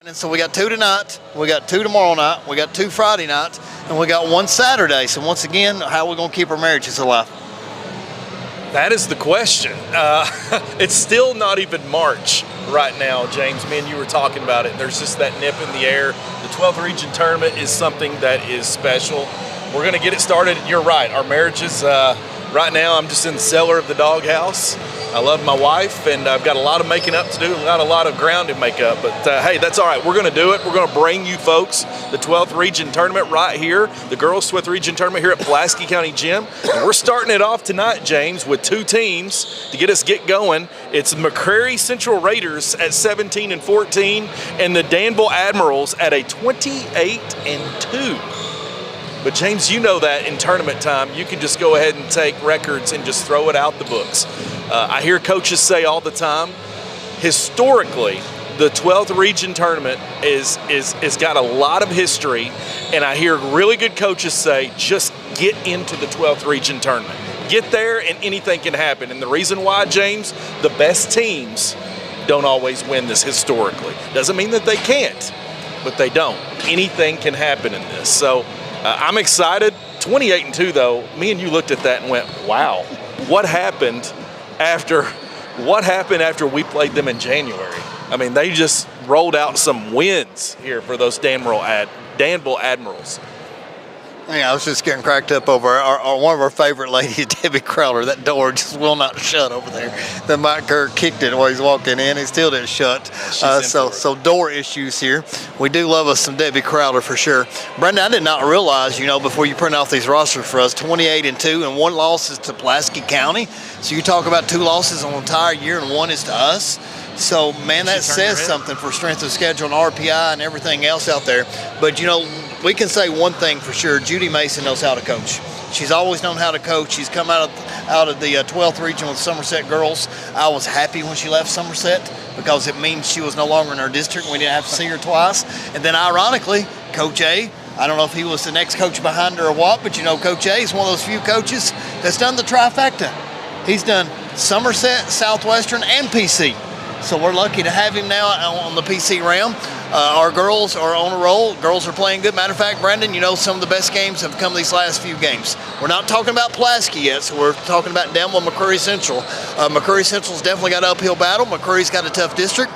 And so we got 2 tonight, we got 2 tomorrow night, we got 2 Friday nights, and we got 1 Saturday. So once again, how are we going to keep our marriages alive? That is the question. It's still not even March right now, James. Me and you were talking about it. There's just that nip in the air. The 12th Region Tournament is something that is special. We're going to get it started. You're right. Our marriages, right now, I'm just in the cellar of the doghouse. I love my wife, and I've got a lot of making up to do. I've got a lot of ground to make up, but hey, that's all right. We're going to do it. We're going to bring you folks the 12th Region Tournament right here, the Girls 12th Region Tournament here at Pulaski County Gym. And we're starting it off tonight, James, with 2 teams to get us going. It's McCreary Central Raiders at 17-14 and the Danville Admirals at a 28-2. But James, you know that in tournament time, you can just go ahead and take records and just throw it out the books. I hear coaches say all the time, historically, the 12th Region Tournament is got a lot of history, and I hear really good coaches say, just get into the 12th Region Tournament. Get there and anything can happen. And the reason why, James, the best teams don't always win this historically. Doesn't mean that they can't, but they don't. Anything can happen in this. So I'm excited. 28-2 though, me and you looked at that and went, wow, what happened after we played them in January? I mean, they just rolled out some wins here for those Danville Admirals. Yeah, I was just getting cracked up over one of our favorite ladies, Debbie Crowder. That door just will not shut over there. Then Mike Kerr kicked it while he's walking in. He still didn't shut. So door issues here. We do love us some Debbie Crowder for sure. Brendan, I did not realize, before you print off these rosters for us, 28-2 and 1 loss is to Pulaski County. So you talk about 2 losses on the entire year and 1 is to us. So, man, that says something for strength of schedule and RPI and everything else out there. But, we can say one thing for sure. Judy Mason knows how to coach. She's always known how to coach. She's come out of the 12th region with Somerset girls. I was happy when she left Somerset because it means she was no longer in our district and we didn't have to see her twice. And then, ironically, Coach A, I don't know if he was the next coach behind her or what, but, Coach A is one of those few coaches that's done the trifecta. He's done Somerset, Southwestern, and PC. So we're lucky to have him now on the PC realm. Our girls are on a roll. Girls are playing good. Matter of fact, Brandon, some of the best games have come these last few games. We're not talking about Pulaski yet, so we're talking about Danville and McCreary Central. McCreary Central's definitely got an uphill battle. McCreary's got a tough district.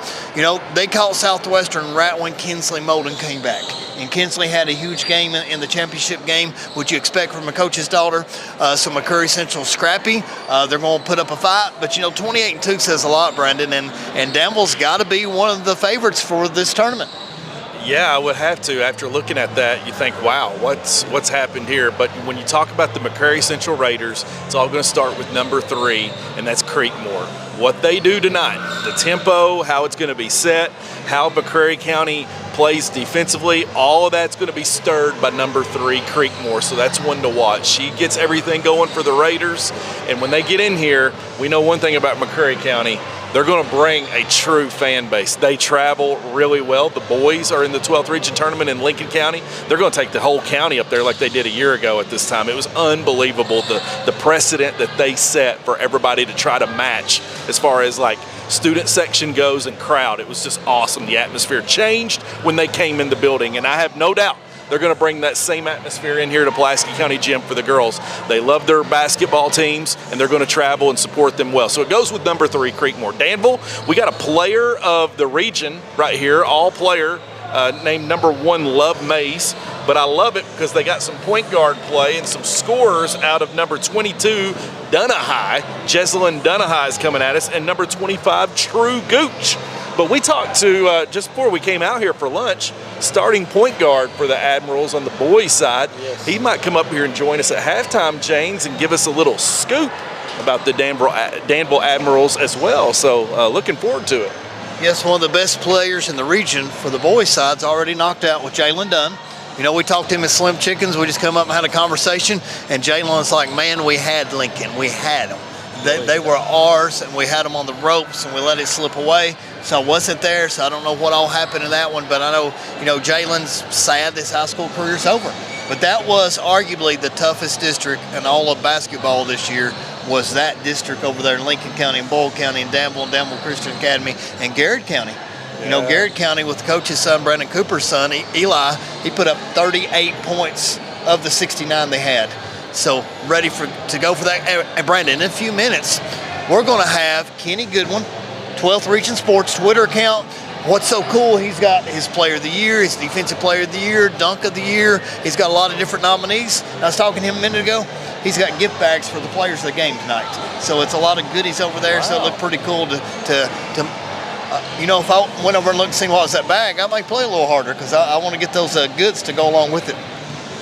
They caught Southwestern right when Kinsley Molden came back. And Kinsley had a huge game in the championship game, which you expect from a coach's daughter. So McCreary Central's scrappy. They're going to put up a fight. But, 28-2 says a lot, Brandon. And Danville's got to be one of the favorites for this tournament. Yeah, I would have to. After looking at that, you think, wow, what's happened here? But when you talk about the McCreary Central Raiders, it's all going to start with number 3, and that's Creekmore. What they do tonight, the tempo, how it's going to be set, how McCreary County plays defensively, all of that's going to be stirred by number 3, Creekmore. So that's one to watch. She gets everything going for the Raiders, and when they get in here, we know one thing about McCreary County. They're going to bring a true fan base. They travel really well. The boys are in the 12th Region Tournament in Lincoln County. They're going to take the whole county up there like they did a year ago at this time. It was unbelievable, the precedent that they set for everybody to try to match as far as like student section goes and crowd. It was just awesome. The atmosphere changed when they came in the building, and I have no doubt they're going to bring that same atmosphere in here to Pulaski County Gym for the girls. They love their basketball teams, and they're going to travel and support them well. So it goes with number 3, Creekmore. Danville, we got a player of the region right here, all player, named number 1, Love Mays. But I love it because they got some point guard play and some scorers out of number 22, Dunahigh. Jesselyn Dunahigh is coming at us, and number 25, True Gooch. But we talked to, just before we came out here for lunch, starting point guard for the Admirals on the boys' side. Yes. He might come up here and join us at halftime, James, and give us a little scoop about the Danville Admirals as well. So looking forward to it. Yes, one of the best players in the region for the boys' side's already knocked out with Jalen Dunn. We talked to him at Slim Chickens. We just come up and had a conversation, and Jalen was like, man, we had Lincoln. We had them. They were ours, and we had them on the ropes, and we let it slip away. So I wasn't there, so I don't know what all happened in that one, but I know, Jalen's sad this high school career's over. But that was arguably the toughest district in all of basketball this year, was that district over there in Lincoln County and Boyle County and Danville Christian Academy and Garrett County. You know, Garrett County with the coach's son, Brandon Cooper's son, Eli, he put up 38 points of the 69 they had. So ready to go for that. And Brandon, in a few minutes, we're going to have Kenny Goodwin, 12th Region Sports Twitter account. What's so cool, he's got his Player of the Year, his Defensive Player of the Year, Dunk of the Year. He's got a lot of different nominees. I was talking to him a minute ago. He's got gift bags for the players of the game tonight. So it's a lot of goodies over there. Wow. So it looked pretty cool to you know, if I went over and looked and seen what was that bag, I might play a little harder because I want to get those goods to go along with it.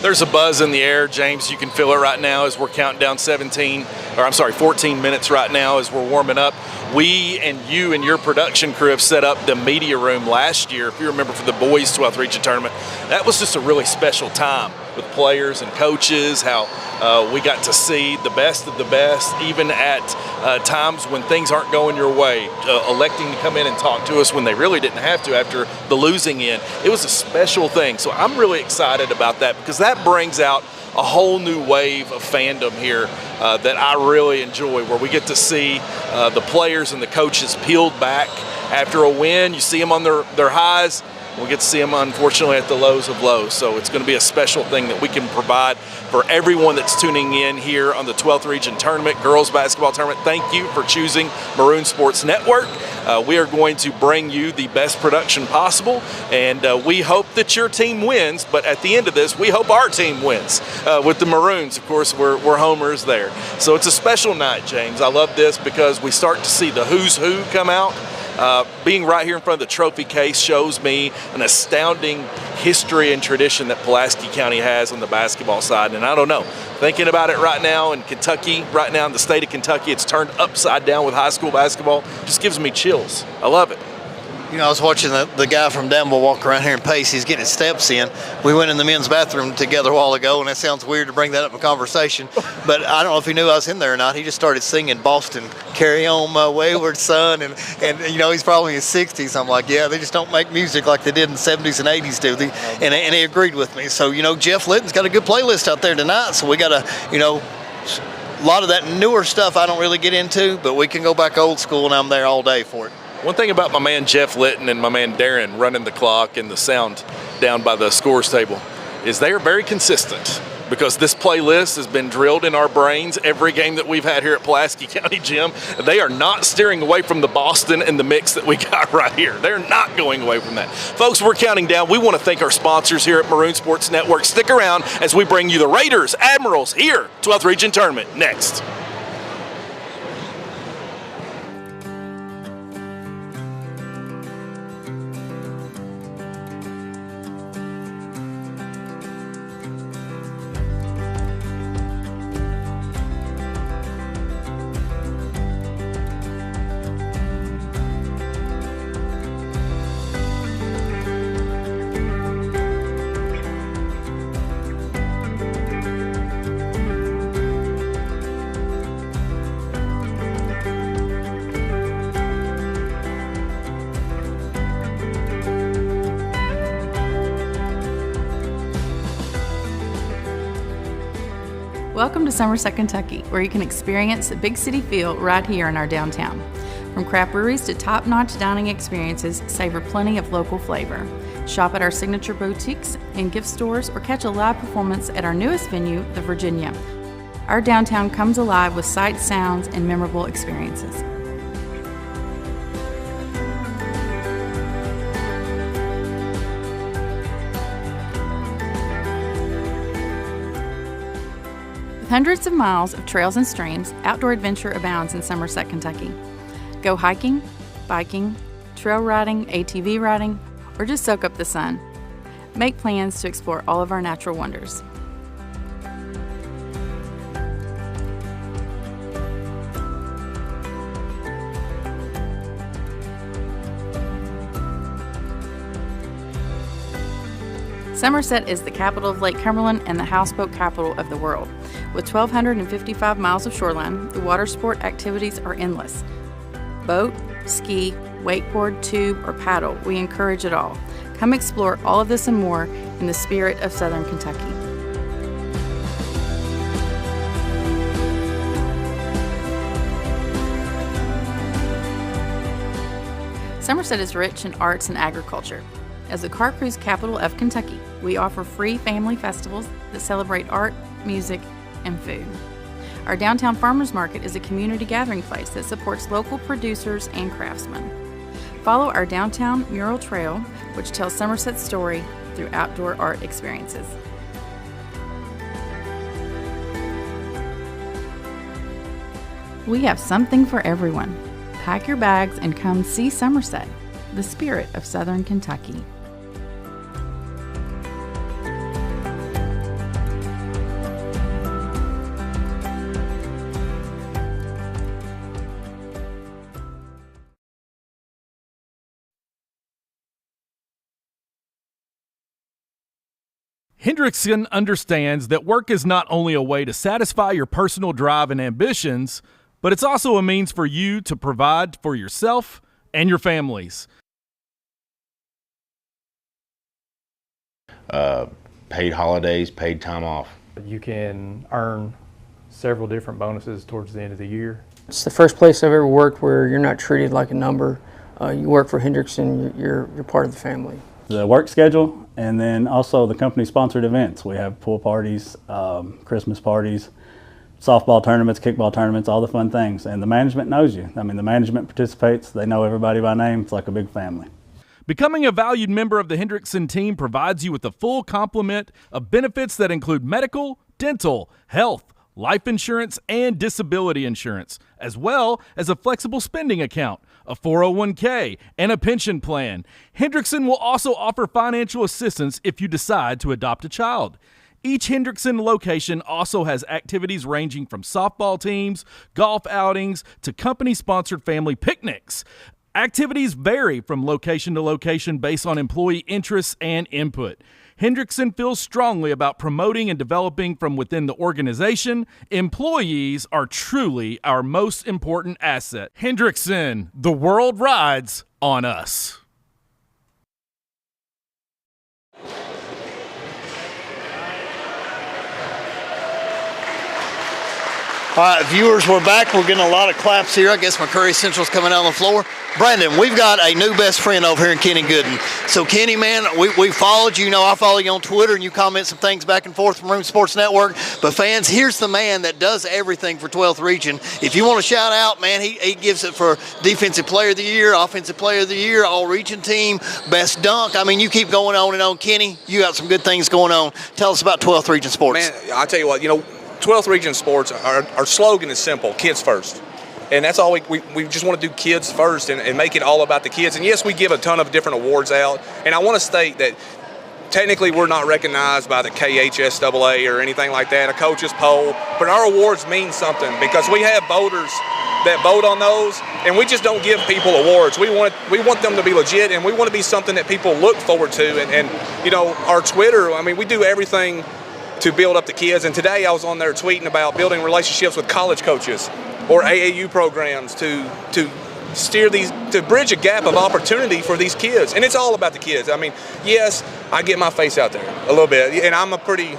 There's a buzz in the air, James. You can feel it right now as we're counting down 14 minutes right now as we're warming up. We and you and your production crew have set up the media room last year, if you remember, for the boys 12th region tournament. That was just a really special time with players and coaches, how we got to see the best of the best, even at times when things aren't going your way, electing to come in and talk to us when they really didn't have to after the losing end. It was a special thing. So I'm really excited about that because that brings out a whole new wave of fandom here that I really enjoy, where we get to see the players and the coaches peeled back after a win. You see them on their highs. We get to see them, unfortunately, at the lows of lows. So it's going to be a special thing that we can provide for everyone that's tuning in here on the 12th Region Tournament, Girls Basketball Tournament. Thank you for choosing Maroon Sports Network. We are going to bring you the best production possible, and we hope that your team wins. But at the end of this, we hope our team wins with the Maroons. Of course, we're homers there. So it's a special night, James. I love this because we start to see the who's who come out. Being right here in front of the trophy case shows me an astounding history and tradition that Pulaski County has on the basketball side. And I don't know, thinking about it right now in Kentucky, right now in the state of Kentucky, it's turned upside down with high school basketball. Just gives me chills. I love it. You know, I was watching the guy from Danville walk around here and pace. He's getting his steps in. We went in the men's bathroom together a while ago, and that sounds weird to bring that up in conversation, but I don't know if he knew I was in there or not. He just started singing Boston, Carry On My Wayward Son, and you know, he's probably in his 60s. I'm like, yeah, they just don't make music like they did in the 70s and 80s, do they? And he agreed with me. So, you know, Jeff Litton's got a good playlist out there tonight, so we got to, you know, a lot of that newer stuff I don't really get into, but we can go back old school, and I'm there all day for it. One thing about my man Jeff Litton and my man Darren running the clock and the sound down by the scores table is they are very consistent, because this playlist has been drilled in our brains every game that we've had here at Pulaski County Gym. They are not steering away from the Boston and the mix that we got right here. They're not going away from that. Folks, we're counting down. We want to thank our sponsors here at Maroon Sports Network. Stick around as we bring you the Raiders Admirals here, 12th Region Tournament, next. Welcome to Somerset, Kentucky, where you can experience the big city feel right here in our downtown. From craft breweries to top-notch dining experiences, savor plenty of local flavor. Shop at our signature boutiques and gift stores, or catch a live performance at our newest venue, the Virginia. Our downtown comes alive with sights, sounds, and memorable experiences. With hundreds of miles of trails and streams, outdoor adventure abounds in Somerset, Kentucky. Go hiking, biking, trail riding, ATV riding, or just soak up the sun. Make plans to explore all of our natural wonders. Somerset is the capital of Lake Cumberland and the houseboat capital of the world. With 1,255 miles of shoreline, the water sport activities are endless. Boat, ski, wakeboard, tube, or paddle, we encourage it all. Come explore all of this and more in the spirit of Southern Kentucky. Somerset is rich in arts and agriculture. As the car cruise capital of Kentucky, we offer free family festivals that celebrate art, music, and food. Our downtown farmers market is a community gathering place that supports local producers and craftsmen. Follow our downtown mural trail, which tells Somerset's story through outdoor art experiences. We have something for everyone. Pack your bags and come see Somerset, the spirit of Southern Kentucky. Hendrickson understands that work is not only a way to satisfy your personal drive and ambitions, but it's also a means for you to provide for yourself and your families. Paid holidays, paid time off. You can earn several different bonuses towards the end of the year. It's the first place I've ever worked where you're not treated like a number. You work for Hendrickson, you're part of the family. The work schedule, and then also the company sponsored events. We have pool parties, Christmas parties, softball tournaments, kickball tournaments, all the fun things. And the management knows you. I mean, the management participates. They know everybody by name. It's like a big family. Becoming a valued member of the Hendrickson team provides you with a full complement of benefits that include medical, dental, health, life insurance, and disability insurance, as well as a flexible spending account, a 401k, and a pension plan. Hendrickson will also offer financial assistance if you decide to adopt a child. Each Hendrickson location also has activities ranging from softball teams, golf outings, to company-sponsored family picnics. Activities vary from location to location based on employee interests and input. Hendrickson feels strongly about promoting and developing from within the organization. Employees are truly our most important asset. Hendrickson, the world rides on us. All right, viewers, we're back. We're getting a lot of claps here. I guess McCreary Central's coming out on the floor. Brandon, we've got a new best friend over here in Kenny Gooden. So, Kenny, man, we followed you. You know, I follow you on Twitter, and you comment some things back and forth from Room Sports Network. But, fans, here's the man that does everything for 12th Region. If you want to shout out, man, he gives it for Defensive Player of the Year, Offensive Player of the Year, All-Region Team, Best Dunk. I mean, you keep going on and on. Kenny, you got some good things going on. Tell us about 12th Region Sports. Man, I'll tell you what, 12th Region Sports, our slogan is simple, kids first. And that's all we just want to do kids first and make it all about the kids. And yes, we give a ton of different awards out. And I want to state that technically we're not recognized by the KHSAA or anything like that, a coach's poll. But our awards mean something because we have voters that vote on those, and we just don't give people awards. We want them to be legit, and we want to be something that people look forward to. And our Twitter, I mean, we do everything to build up the kids. And today I was on there tweeting about building relationships with college coaches or AAU programs to bridge a gap of opportunity for these kids. And it's all about the kids. I mean, yes, I get my face out there a little bit, and I'm a pretty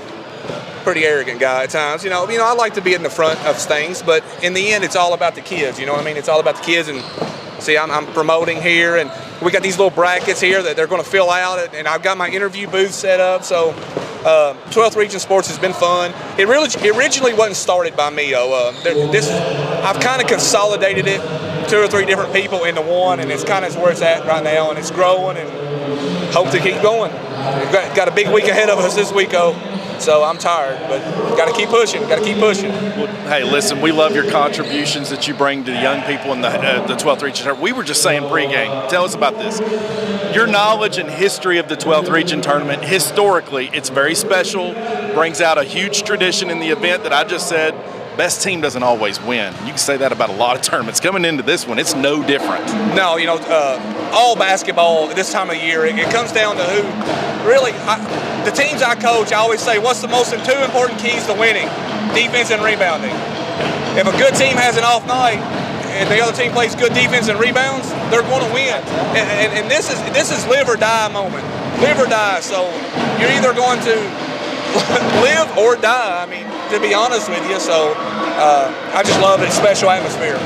arrogant guy at times. I like to be in the front of things, but in the end, it's all about the kids. You know what I mean? It's all about the kids. And see, I'm promoting here, and we got these little brackets here that they're going to fill out, and I've got my interview booth set up. So 12th Region Sports has been fun. It originally wasn't started by me, though. I've kind of consolidated it, 2 or 3 different people into one, and it's kind of where it's at right now, and it's growing, and hope to keep going. We've got a big week ahead of us this week, so I'm tired, but got to keep pushing. Well, hey, listen, we love your contributions that you bring to the young people in the 12th Region. We were just saying pregame. Tell us about this. Your knowledge and history of the 12th Region Tournament, historically, it's very special, brings out a huge tradition in the event that I just said, best team doesn't always win. You can say that about a lot of tournaments. Coming into this one, it's no different. No, all basketball this time of year, it comes down to who really, the teams I coach, I always say, what's the most 2 important keys to winning? Defense and rebounding. If a good team has an off night and the other team plays good defense and rebounds, they're going to win. And this is live or die moment. Live or die. So you're either going to live or die, I mean, to be honest with you. So I just love it. Special atmosphere.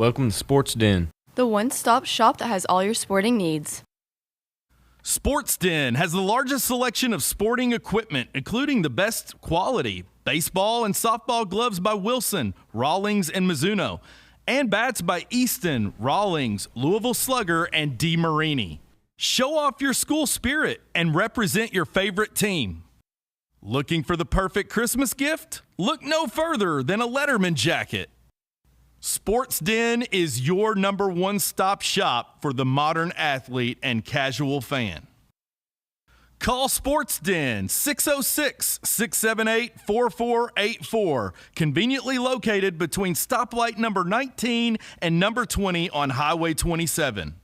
Welcome to Sports Den. The one-stop shop that has all your sporting needs. Sports Den has the largest selection of sporting equipment, including the best quality baseball and softball gloves by Wilson, Rawlings, and Mizuno, and bats by Easton, Rawlings, Louisville Slugger, and DeMarini. Show off your school spirit and represent your favorite team. Looking for the perfect Christmas gift? Look no further than a Letterman jacket. Sports Den is your number one stop shop for the modern athlete and casual fan. Call Sports Den 606-678-4484, conveniently located between stoplight number 19 and number 20 on Highway 27.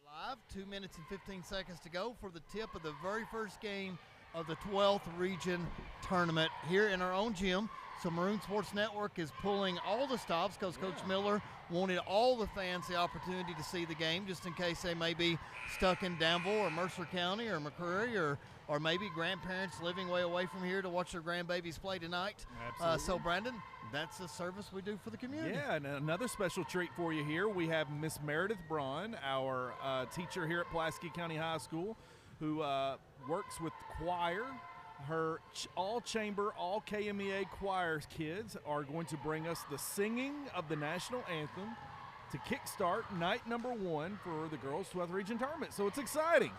Live, 2 minutes and 15 seconds to go for the tip of the very first game of the 12th Region Tournament here in our own gym. So Maroon Sports Network is pulling all the stops because Coach Miller wanted all the fans the opportunity to see the game, just in case they may be stuck in Danville or Mercer County or McCreary or maybe grandparents living way away from here to watch their grandbabies play tonight. Absolutely. So Brandon, that's a service we do for the community. Yeah, and another special treat for you here. We have Miss Meredith Braun, our teacher here at Pulaski County High School, who works with choir. Her all-chamber, all KMEA choir kids are going to bring us the singing of the national anthem to kickstart night number 1 for the girls' 12th Region Tournament. So it's exciting.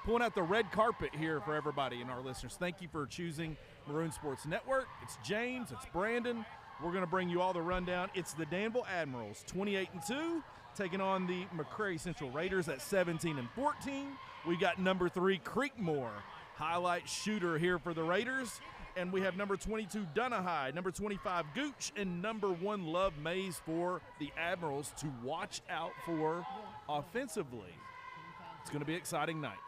Pulling out the red carpet here for everybody and our listeners. Thank you for choosing Maroon Sports Network. It's James, it's Brandon. We're going to bring you all the rundown. It's the Danville Admirals, 28-2, taking on the McCreary Central Raiders at 17-14. We got number 3 Creekmore, highlight shooter here for the Raiders. And we have number 22 Dunahigh, number 25 Gooch, and number 1 Love Mays for the Admirals to watch out for offensively. It's going to be an exciting night.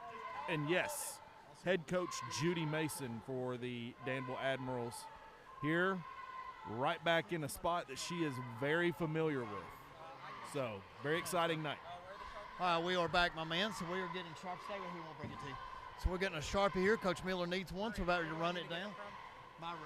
And yes, head coach Judy Mason for the Danville Admirals here, right back in a spot that she is very familiar with. So, very exciting night. We are back, my man. So we are getting sharp. Stay right here, we'll bring it to you. So we're getting a Sharpie here. Coach Miller needs one, so we're about to run it down. My room.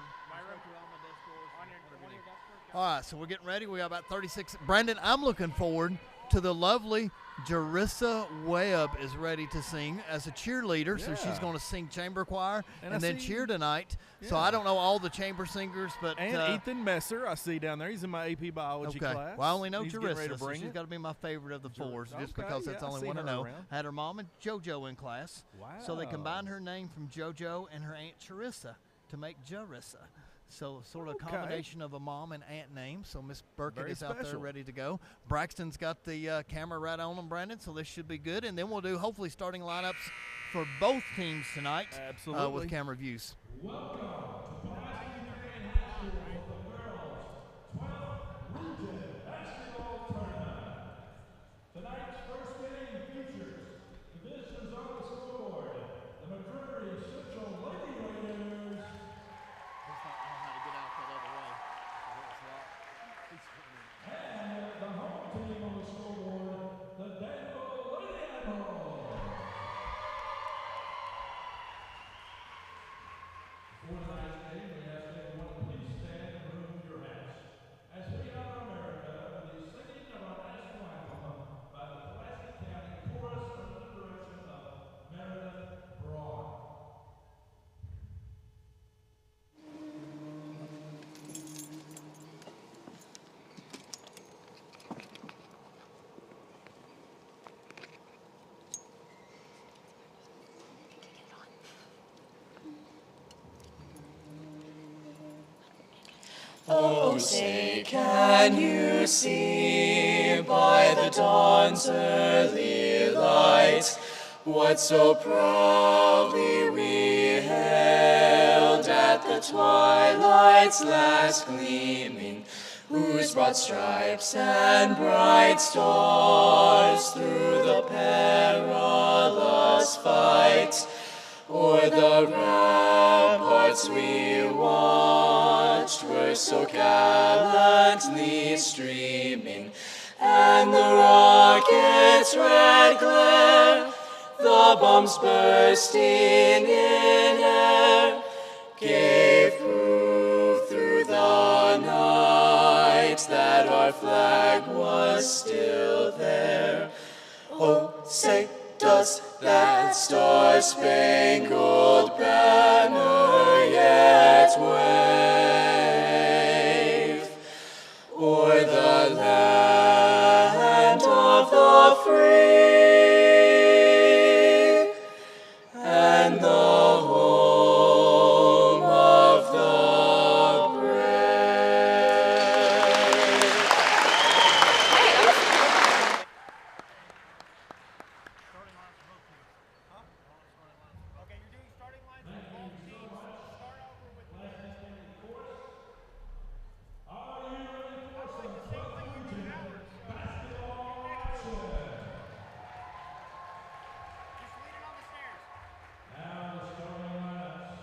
All right, so we're getting ready. We got about 36. Brandon, I'm looking forward to the lovely Jerissa Webb is ready to sing as a cheerleader. Yeah. So she's going to sing chamber choir and then cheer tonight. Yeah. So I don't know all the chamber singers, but Ethan Messer I see down there. He's in my AP biology class. Well, I only know Jerissa, so she's got to be my favorite of the fours, just because that's the only one I know. I had her mom and JoJo in class. Wow. So they combined her name from JoJo and her aunt Jerissa to make Jerissa. So sort of a combination of a mom and aunt name. So Miss Burkett is out there ready to go. Braxton's got the camera right on him, Brandon, so this should be good. And then we'll do hopefully starting lineups for both teams tonight. Absolutely. With camera views. Welcome to Pulaski County High School for the girls' 12th Region Basketball Tournament. Tonight's first game features the visitors on the scoreboard, the McCreary Central Lady Raiders. And the home team on the scoreboard, the Danville Lady Admirals. For tonight's Oh, say, can you see by the dawn's early light what so proudly we hailed at the twilight's last gleaming, whose broad stripes and bright stars through the perilous fight o'er the ramparts we watched were so gallantly streaming, and the rocket's red glare, the bombs bursting in air, gave proof through the night that our flag was still there. Oh, say, does that star-spangled banner yet wave o'er the land of the free and the home of the brave? Now the starting lineups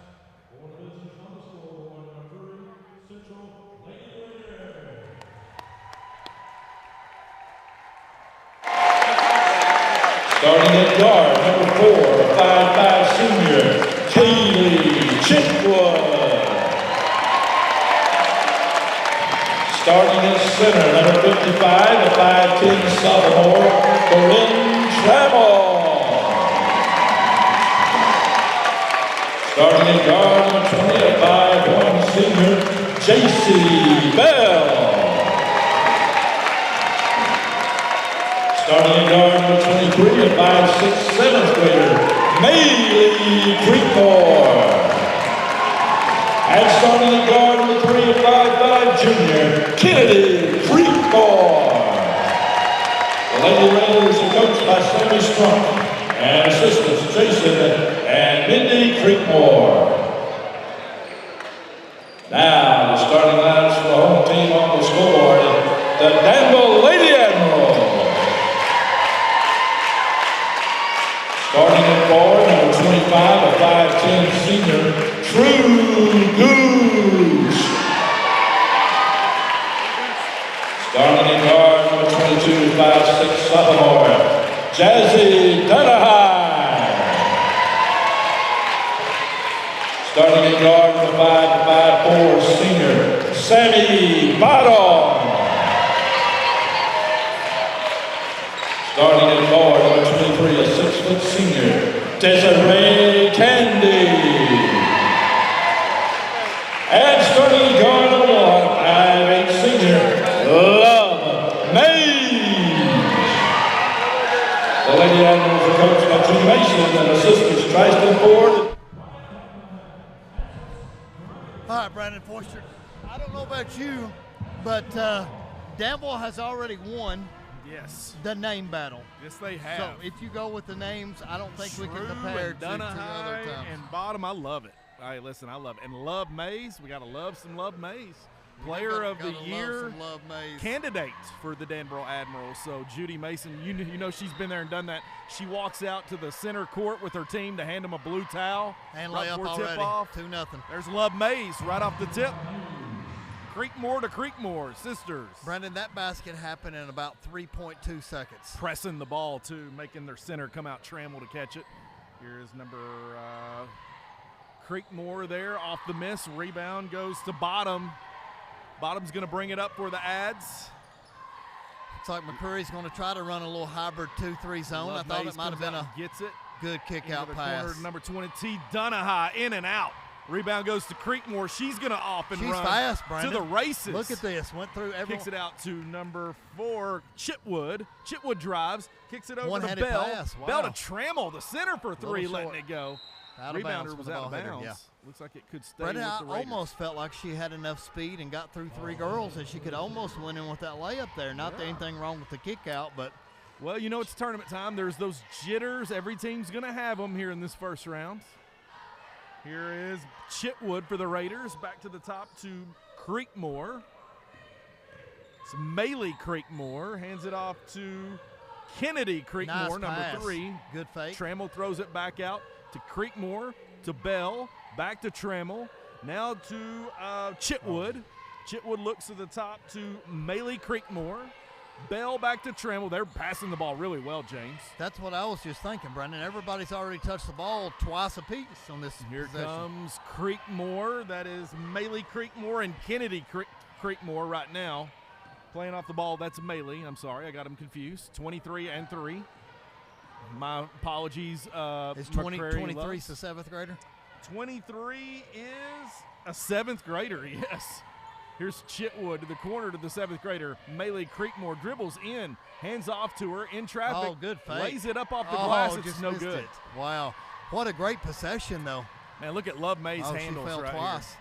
for Division on the scoreboard, McCreary Central Lady Raiders. Starting at guard, number 4, 5'5" senior, Kaylee Chitwood. Starting at center, number 55, a 5'10" sophomore, Corinne Trammell. Starting at guard, number 20, a 5'1" senior, JC Bell. Starting at guard, number 23, a 5'6" 7th grader, Maylee Creekmore. And starting at guard, number 3, a 5'5" junior, Kennedy Creekmore. The Lady Raiders are coached by Sammy Strunk and assistants Jason and Mindy Creekmore. Now, the starting lineups for the home team on the scoreboard, the Danville Lady Admiral. Starting at guard, number 25, a 5'10" senior, True Goose. Starting at guard, number 22, 5'6" sophomore, Jazzy Dunahine. Starting at guard, number 5'4" senior, Sammy Bottom. Starting at guard, number 23, a 6' senior, Desiree Candy. And starting at guard, number 1, 5'8" senior, Love Mays. The Lady Admirals are coached by Jim Mason and assistants Tristan Ford. All right, Brandon Forster. I don't know about you, but Danville has already won. Yes. The name battle. Yes, they have. So if you go with the names, I don't think we can compare to other times. And Bottom, I love it. Hey, listen, I love it. And Love Mays, we got to love some Love Mays. Player of the year candidate for the Danville Admirals. So Judy Mason, you know she's been there and done that. She walks out to the center court with her team to hand them a blue towel. And right lay up before already, tip-off. 2-0. There's Love Mays right off the tip. Creekmore to Creekmore, sisters. Brandon, that basket happened in about 3.2 seconds. Pressing the ball, too, making their center come out Trammell to catch it. Here's number Creekmore there off the miss. Rebound goes to Bottom. Bottom's going to bring it up for the Ads. Looks like McCreary's going to try to run a little hybrid 2-3 zone. I thought it might have been a gets it. Good kick-out pass. Corner, number 20, T. Dunahine, in and out. Rebound goes to Creekmore. She's going to off and She's run fast, Brandon. to the races. Look at this. Went through everyone. Kicks it out to number 4, Chitwood. Chitwood drives, kicks it over One-handed to Bell. pass. Wow. Bell to Trammell, the center for 3, letting it go. Out of bounds Rebounder for was the out of ball hitter, bounds. yeah. Looks like it could stay Brendan, with I the Raiders. almost felt like she had enough speed and got through 3 girls, and she could almost win in with that layup there. Not that anything wrong with the kick out, but Well, you know it's tournament time. There's those jitters. Every team's going to have them here in this first round. Here is Chitwood for the Raiders. Back to the top to Creekmore. It's Maley Creekmore. Hands it off to Kennedy Creekmore, nice number pass. 3. Good fake. Trammell throws it back out to Creekmore, to Bell, back to Trammell. Now to Chitwood. Chitwood looks to the top to Maley Creekmore. Bell back to Trammell. They're passing the ball really well, James. That's what I was just thinking, Brendan. Everybody's already touched the ball twice apiece on this Here possession. comes Creekmore. That is Maley Creekmore and Kennedy Creekmore right now. Playing off the ball, that's Maley. I'm sorry, I got him confused. 23 and 3. My apologies. Is 23 the 7th grader? 23 is a 7th grader, yes. Here's Chitwood to the corner to the 7th grader. Maley Creekmore dribbles in, hands off to her in traffic. Oh, good fake. Lays it up off the glass. It's just no missed good. it. Wow. What a great possession, though. Man, look at Love May's handles she fell right twice. here.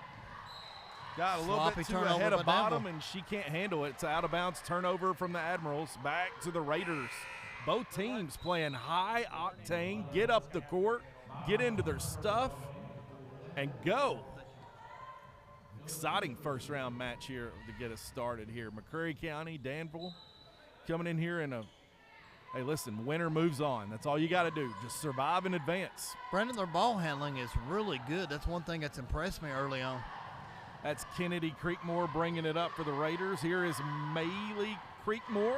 Got a little Sloppy bit too turnover ahead by of bottom, Danville. and she can't handle it. It's an out-of-bounds turnover from the Admirals. Back to the Raiders. Both teams playing high octane, get up the court, get into their stuff, and go. Exciting first-round match here to get us started here. McCreary County, Danville, coming in here in a, hey, listen, winner moves on. That's all you got to do. Just survive and advance. Brendan, their ball handling is really good. That's one thing that's impressed me early on. That's Kennedy Creekmore bringing it up for the Raiders. Here is Maley Creekmore.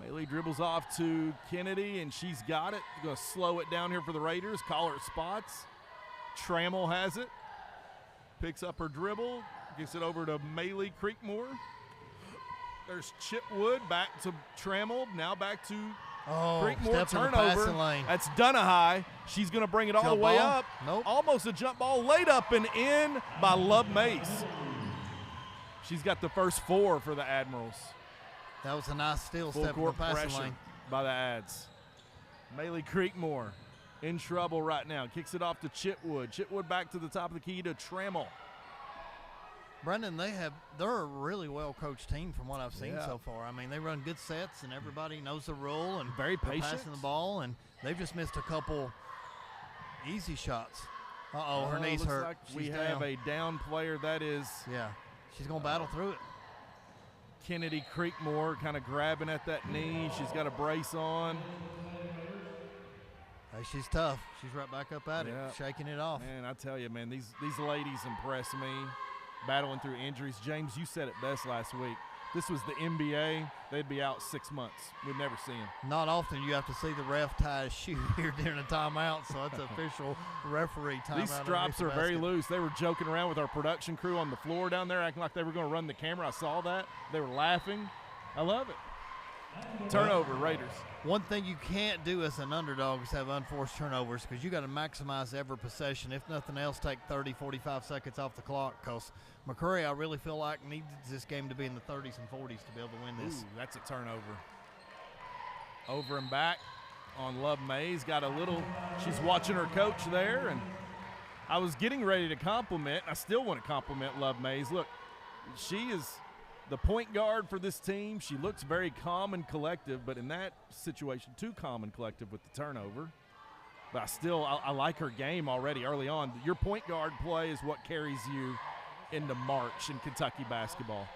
Maley dribbles off to Kennedy, and she's got it. Going to slow it down here for the Raiders. Call her spots. Trammell has it. Picks up her dribble. Gets it over to Maley Creekmore. There's Chitwood back to Trammell. Now back to Creekmore. step in the passing Turnover. lane. That's Dunahigh. She's going to bring it all Jump the way ball? up. Nope. Almost a jump ball laid up and in by Love Mace. She's got the first 4 for the Admirals. That was a nice steal Full step in the court passing pressure lane. by the Ads. Maley Creekmore in trouble right now. Kicks it off to Chitwood. Chitwood back to the top of the key to Trammell. Brendan, they're a really well coached team from what I've seen Yeah. so far. I mean, they run good sets and everybody knows the rule and Very they're patient. passing the ball, and they've just missed a couple easy shots. Her knee's looks hurt. like we She's have down. a down player. That is She's gonna battle through it. Kennedy Creekmore kind of grabbing at that knee. She's got a brace on. Hey, she's tough. She's right back up at Yeah. it, shaking it off. Man, I tell you, man, these ladies impress me. Battling through injuries. James, you said it best last week. This was the NBA. They'd be out 6 months. We'd never see them. Not often you have to see the ref tie his shoe here during a timeout, so it's official referee timeout. These stripes are very loose. They were joking around with our production crew on the floor down there, acting like they were going to run the camera. I saw that. They were laughing. I love it. Turnover, Raiders. One thing you can't do as an underdog is have unforced turnovers, because you got to maximize every possession. If nothing else, take 30, 45 seconds off the clock, because McCreary, I really feel like, needs this game to be in the 30s and 40s to be able to win this. Ooh, that's a turnover. Over and back on Love Mays. Got a little, she's watching her coach there, and I was getting ready to compliment. I still want to compliment Love Mays. Look, she is the point guard for this team. She looks very calm and collective, but in that situation, too calm and collective with the turnover. But I like her game already early on. Your point guard play is what carries you into March in Kentucky basketball.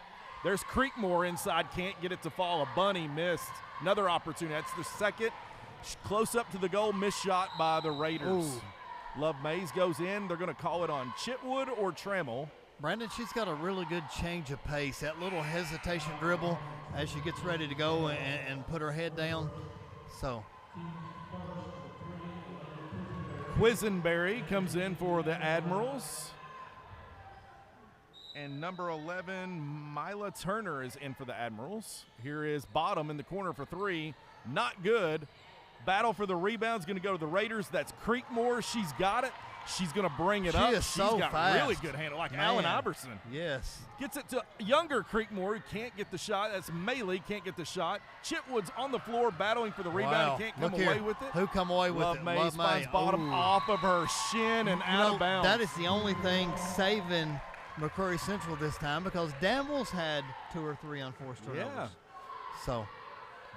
There's Creekmore inside, can't get it to fall. A bunny missed. Another opportunity. That's the second close up to the goal, missed shot by the Raiders. Ooh. Love Mays goes in. They're going to call it on Chitwood or Trammell. Brandon, she's got a really good change of pace. That little hesitation dribble as she gets ready to go and put her head down. So Quisenberry comes in for the Admirals. And number 11, Mila Turner, is in for the Admirals. Here is Bottom in the corner for 3. Not good. Battle for the rebound's going to go to the Raiders. That's Creekmore. She's got it. She's going to bring it She up. is She's so got fast. really good handle, like Man. Allen Iverson. Yes. Gets it to younger Creekmore, who can't get the shot. That's Maley, can't get the shot. Chitwood's on the floor battling for the rebound. Wow. He can't come Look away here. with it. Who come away with Love it? Mays Love finds May. bottom Ooh. off of her shin and out of bounds. That is the only thing saving McCreary Central this time, because Danville's had 2 or 3 unforced turnovers. Yeah. So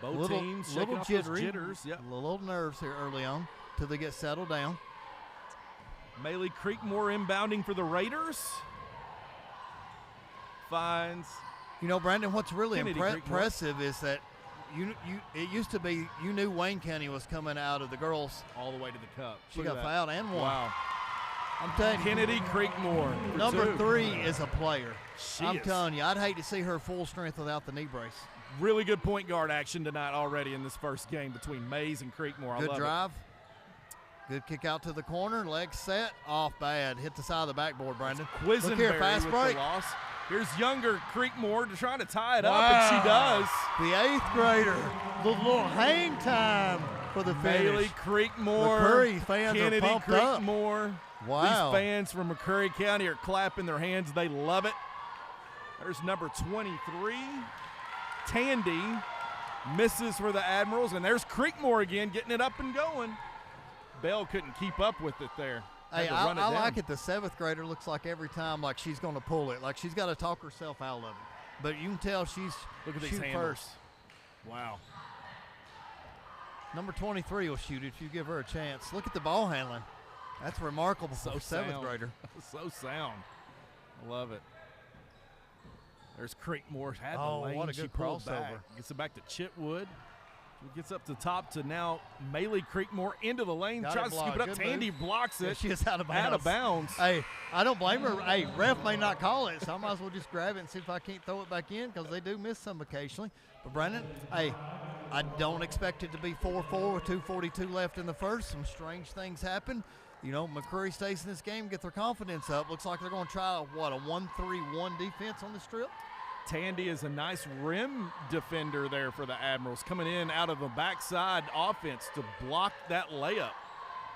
Both teams shaking off those jitters. Yep. Little nerves here early on till they get settled down. Maley Creekmore inbounding for the Raiders. Finds. You know, Brandon, what's really Kennedy Creekmore. impressive is that it used to be you knew Wayne County was coming out of the girls. All the way to the cup. She Look at got that. fouled and won. Wow. I'm telling you. Kennedy Creekmore. for Number 2. 3 is a player. I'm is. telling you, I'd hate to see her full strength without the knee brace. Really good point guard action tonight already in this first game between Mays and Creekmore. I Good love drive. Good kick out to the corner. Legs set. Off bad. Hit the side of the backboard, Brandon. Look here, Quisenberry fast with break. the loss. Here's younger Creekmore trying to tie it up, Wow. and she does. The 8th grader. The little hang time for the Bailey finish. Creekmore. McCreary fans Kennedy are pumped up. Creekmore. Wow. These fans from McCreary County are clapping their hands. They love it. There's number 23. Tandy misses for the Admirals, and there's Creekmore again getting it up and going. Bell couldn't keep up with it there. Hey, Had to run it I down. like it. The 7th grader looks like every time like she's going to pull it. Like she's got to talk herself out of it. But you can tell she's Look at these shoot handles. first. Wow. Number 23 will shoot it if you give her a chance. Look at the ball handling. That's remarkable for a 7th sound. grader. So sound. I love it. There's Creekmore. Had the Oh, lane. what a She good pulled crossover. back. Gets it back to Chitwood. He gets up to top to now Maley Creekmore into the lane. Got Tries it to scoop it blocked. up. Good Tandy move. blocks it. Yeah, she is out of bounds. Out of bounds. Hey, I don't blame her. Hey, ref may not call it, so I might as well just grab it and see if I can't throw it back in, because they do miss some occasionally. But Brandon, hey, I don't expect it to be 4-4 with 2:42 left in the first. Some strange things happen. You know, McCreary stays in this game, get their confidence up. Looks like they're going to try, what, a 1-3-1 defense on the strip? Tandy is a nice rim defender there for the Admirals, coming in out of a backside offense to block that layup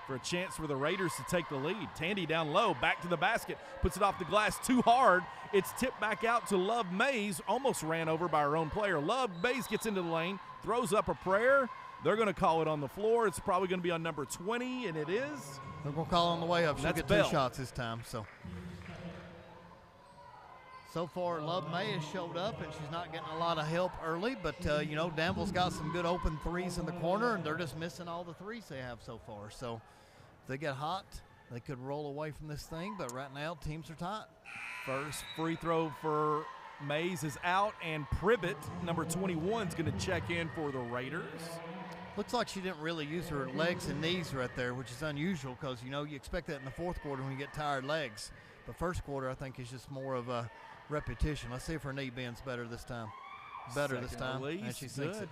for a chance for the Raiders to take the lead. Tandy down low, back to the basket, puts it off the glass too hard. It's tipped back out to Love Mays, almost ran over by her own player. Love Mays gets into the lane, throws up a prayer. They're going to call it on the floor. It's probably going to be on number 20, and it is. They're going to call it on the way up. She'll That's get Bell. 2 shots this time. So far, Love May has showed up, and she's not getting a lot of help early. But, you know, Danville's got some good open threes in the corner, and they're just missing all the threes they have so far. So if they get hot, they could roll away from this thing. But right now, teams are tight. First free throw for Mays is out, and Privet, number 21, is going to check in for the Raiders. Looks like she didn't really use her legs and knees right there, which is unusual because, you know, you expect that in the fourth quarter when you get tired legs. But first quarter, I think, is just more of a repetition. Let's see if her knee bends better this time. Better this Second time. release, And she sinks good. it.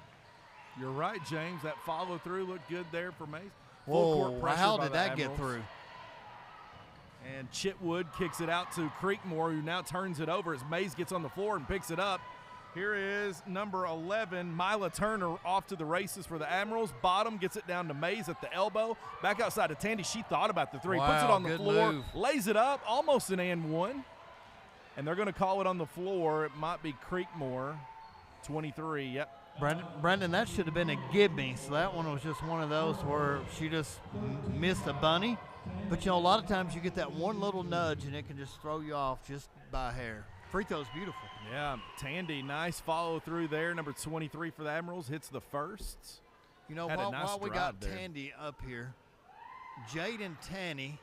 You're right, James. That follow through looked good there for Mays. Whoa, Full court pressure how by did the that get Admirals. through? And Chitwood kicks it out to Creekmore, who now turns it over as Mays gets on the floor and picks it up. Here is number 11, Mila Turner, off to the races for the Admirals. Bottom gets it down to Mays at the elbow. Back outside to Tandy. She thought about the three. Puts it Wow, on the good floor. move. Lays it up. Almost an and one. And they're going to call it on the floor. It might be Creekmore. 23, yep. Brandon, that should have been a gimme. So that one was just one of those where she just missed a bunny. But, you know, a lot of times you get that one little nudge and it can just throw you off just by a hair. Free throw's beautiful. Yeah, Tandy, nice follow through there. Number 23 for the Admirals hits the first. You know, Had a nice while we drive got there. Tandy up here, Jaden Tanny,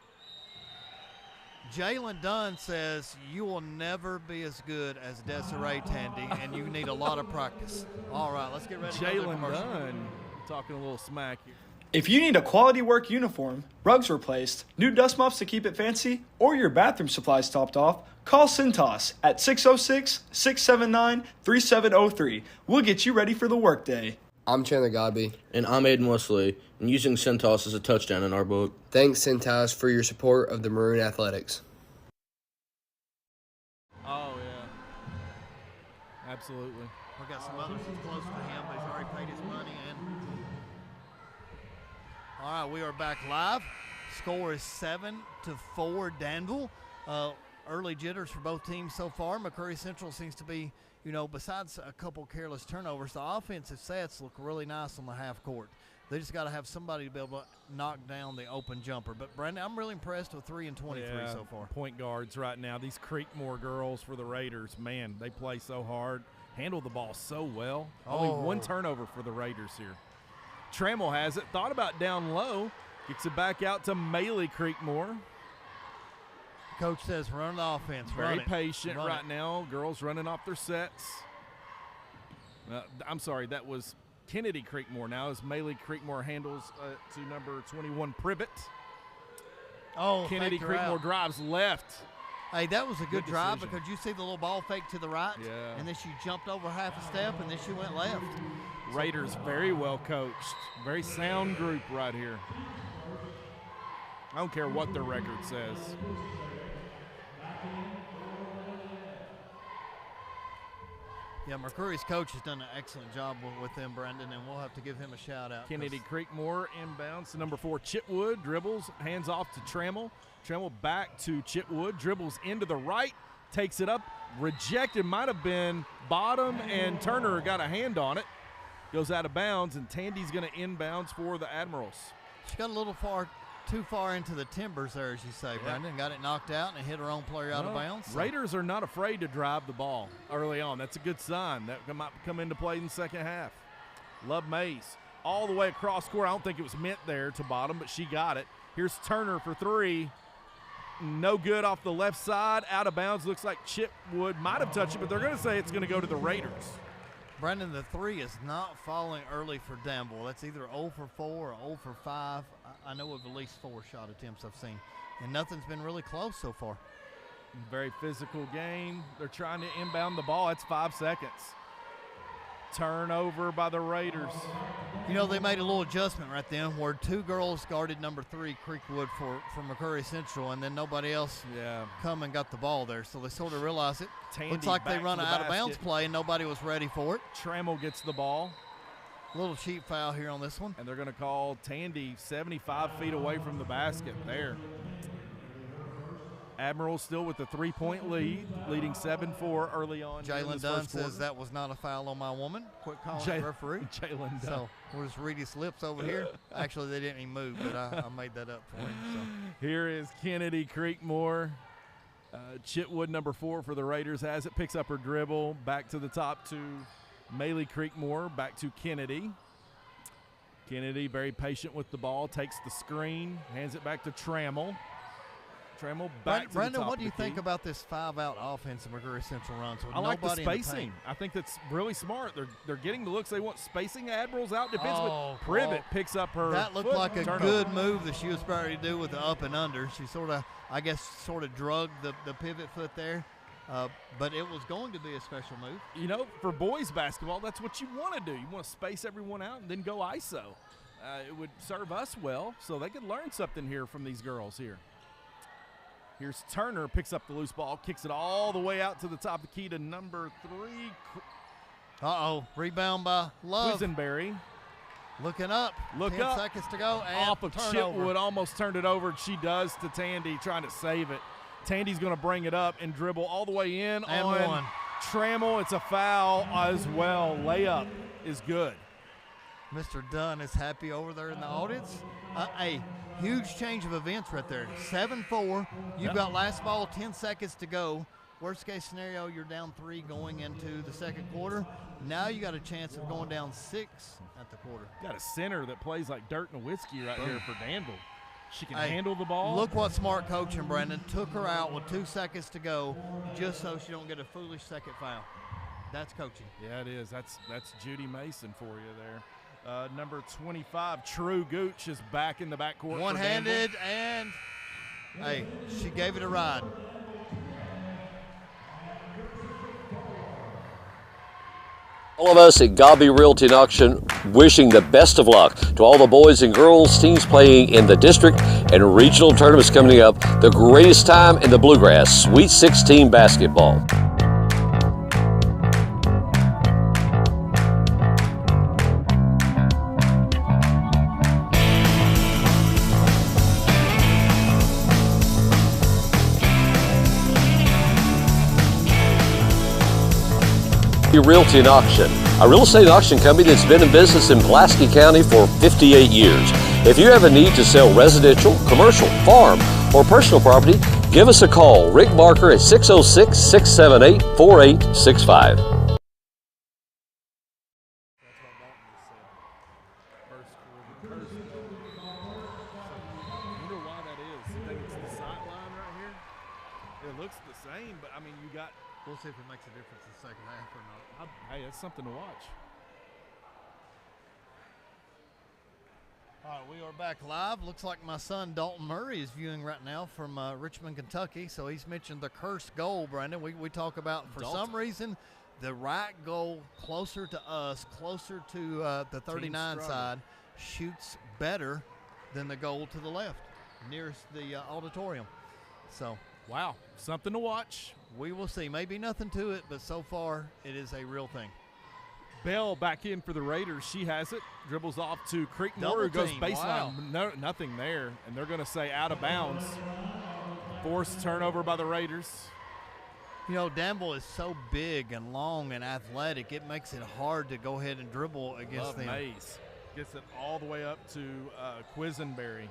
Jalen Dunn says you will never be as good as Desiree Tandy, and you need a lot of practice. All right, let's get ready to go to the Jalen commercial. Dunn talking a little smack here. If you need a quality work uniform, rugs replaced, new dust mops to keep it fancy, or your bathroom supplies topped off, call Cintas at 606-679-3703. We'll get you ready for the workday. I'm Chandler Godby. And I'm Aiden Wesley, and using Centos is a touchdown in our book. Thanks, Cintas, for your support of the Maroon Athletics. Oh, yeah. Absolutely. We got some others that's close to him, but he's already paid his money. And all right, we are back live. score is 7-4 Danville. Early jitters for both teams so far. McCreary Central seems to be, besides a couple careless turnovers, the offensive sets look really nice on the half court. They just got to have somebody to be able to knock down the open jumper. But, Brandon, I'm really impressed with 3 and 23 so far. Point guards right now. These Creekmore girls for the Raiders, man, they play so hard, handle the ball so well. Only 1 turnover for the Raiders here. Trammell has it, thought about down low, gets it back out to Maley Creekmore. Coach says run the offense. Very patient right now. Girls running off their sets. I'm sorry, that was Kennedy Creekmore now as Maley Creekmore handles to number 21 Privet. Kennedy Creekmore drives left. Hey, that was a good drive because you see the little ball fake to the right, and then she jumped over half a step, and then she went left. Raiders very well coached. Very sound group right here. I don't care what their record says. Yeah, McCreary's coach has done an excellent job with them, Brendan, and we'll have to give him a shout-out. Kennedy Creekmore inbounds to number 4, Chitwood, dribbles, hands off to Trammell. Trammell back to Chitwood, dribbles into the right, takes it up, rejected, might have been bottom, and Turner got a hand on it. Goes out of bounds, and Tandy's going to inbounds for the Admirals. She got a little too far into the timbers there, as you say, Brendan. Got it knocked out and hit her own player out of bounds. So. Raiders are not afraid to drive the ball early on. That's a good sign. That might come into play in the second half. Love Mays all the way across court. I don't think it was meant there to bottom, but she got it. Here's Turner for 3. No good off the left side. Out of bounds. Looks like Chitwood might have touched it, but they're going to say it's going to go to the Raiders. Brendan, the 3 is not falling early for Danville. That's either 0 for 4 or 0 for 5. I know of at least 4 shot attempts I've seen, and nothing's been really close so far. Very physical game. They're trying to inbound the ball. It's 5 seconds. Turnover by the Raiders. They made a little adjustment right then where 2 girls guarded number 3, Creekwood, for McCreary Central, and then nobody else come and got the ball there. So they sort of realized it. Tandy looks like they run an out-of-bounds play, and nobody was ready for it. Trammell gets the ball. A little cheap foul here on this one. And they're going to call Tandy 75 feet away from the basket there. Admiral still with the 3-point lead, leading 7-4 early on. Jalen Dunn says that was not a foul on my woman. Quit calling the referee. Jalen Dunn. So we'll just read his lips over here. Actually, they didn't even move, but I made that up for him. So. Here is Kennedy Creekmore. Chitwood, number 4 for the Raiders, has it. Picks up her dribble. Back to the top to Maley Creekmore. Back to Kennedy. Kennedy very patient with the ball. Takes the screen. Hands it back to Trammell. Trammell back Brendan, to the top what do you of the think key. about this 5-out offense that McCreary Central runs? With I like the nobody spacing. I think that's really smart. They're getting the looks they want. Spacing Admirals out defensively. Privet picks up her That looked foot. like a Turnover. good move that she was ready to do with the up and under. She sort of drugged the pivot foot there. But it was going to be a special move. For boys basketball, that's what you want to do. You want to space everyone out and then go ISO. It would serve us well, so they could learn something here from these girls here. Here's Turner, picks up the loose ball, kicks it all the way out to the top of the key to number 3. Rebound by Love. Quisenberry. Looking up. Look 10 up. seconds to go. And Off of turnover. Chitwood, almost turned it over. She does to Tandy, trying to save it. Tandy's going to bring it up and dribble all the way in And on one. Trammell. It's a foul as well. Layup is good. Mr. Dunn is happy over there in the audience. A huge change of events right there. 7-4. You've got last ball, 10 seconds to go. Worst case scenario, you're down 3 going into the second quarter. Now you got a chance of going down 6 at the quarter. Got a center that plays like dirt and a whiskey right here for Danville. She can handle the ball. Look what smart coaching, Brandon. Took her out with 2 seconds to go just so she don't get a foolish second foul. That's coaching. Yeah, it is. That's Judy Mason for you there. Number 25, True Gooch, is back in the backcourt. One-handed, and she gave it a ride. All of us at Godby Realty and Auction wishing the best of luck to all the boys and girls teams playing in the district and regional tournaments coming up. The greatest time in the Bluegrass, Sweet 16 basketball. Gabi Realty and Auction, a real estate auction company that's been in business in Pulaski County for 58 years. If you have a need to sell residential, commercial, farm, or personal property, give us a call. Rick Barker at 606-678-4865. We'll see if it makes a difference in the second half or not. Hey, that's something to watch. All right, we are back live. Looks like my son Dalton Murray is viewing right now from Richmond, Kentucky. So he's mentioned the cursed goal, Brandon. We talk about, for some reason, the right goal closer to us, closer to the 39 side, shoots better than the goal to the left, nearest the auditorium. So, wow, something to watch. We will see. Maybe nothing to it, but so far it is a real thing. Bell back in for the Raiders. She has it. Dribbles off to Creekmore, who goes baseline. Wow. No, nothing there, and they're going to say out of bounds. Forced turnover by the Raiders. You know, Danville is so big and long and athletic, it makes it hard to go ahead and dribble against them. Mays gets it all the way up to Quisenberry.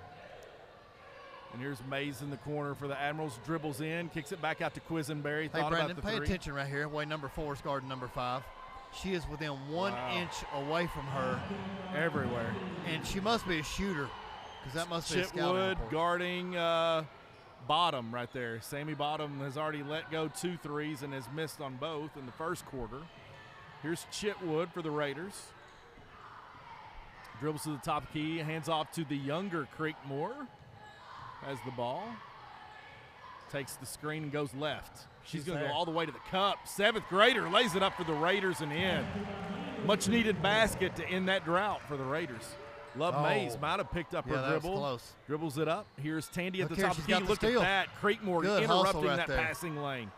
And here's Mays in the corner for the Admirals. Dribbles in, kicks it back out to Quisenberry. Hey, Brandon, pay attention right here. Way number 4 is guarding number 5. She is within 1 inch away from her. Everywhere. And she must be a shooter, because that must be a scouting Chitwood report. guarding Bottom right there. Sammy Bottom has already let go 2 threes and has missed on both in the first quarter. Here's Chitwood for the Raiders. Dribbles to the top key, hands off to the younger Creekmore. Has the ball. Takes the screen and goes left. She's going to go all the way to the cup. 7th grader lays it up for the Raiders and in. Much needed basket to end that drought for the Raiders. Love Mays might have picked up her dribble. That was close. Dribbles it up. Here's Tandy at the Look top here, of the key. Look at that. Creekmore interrupting that there. passing lane.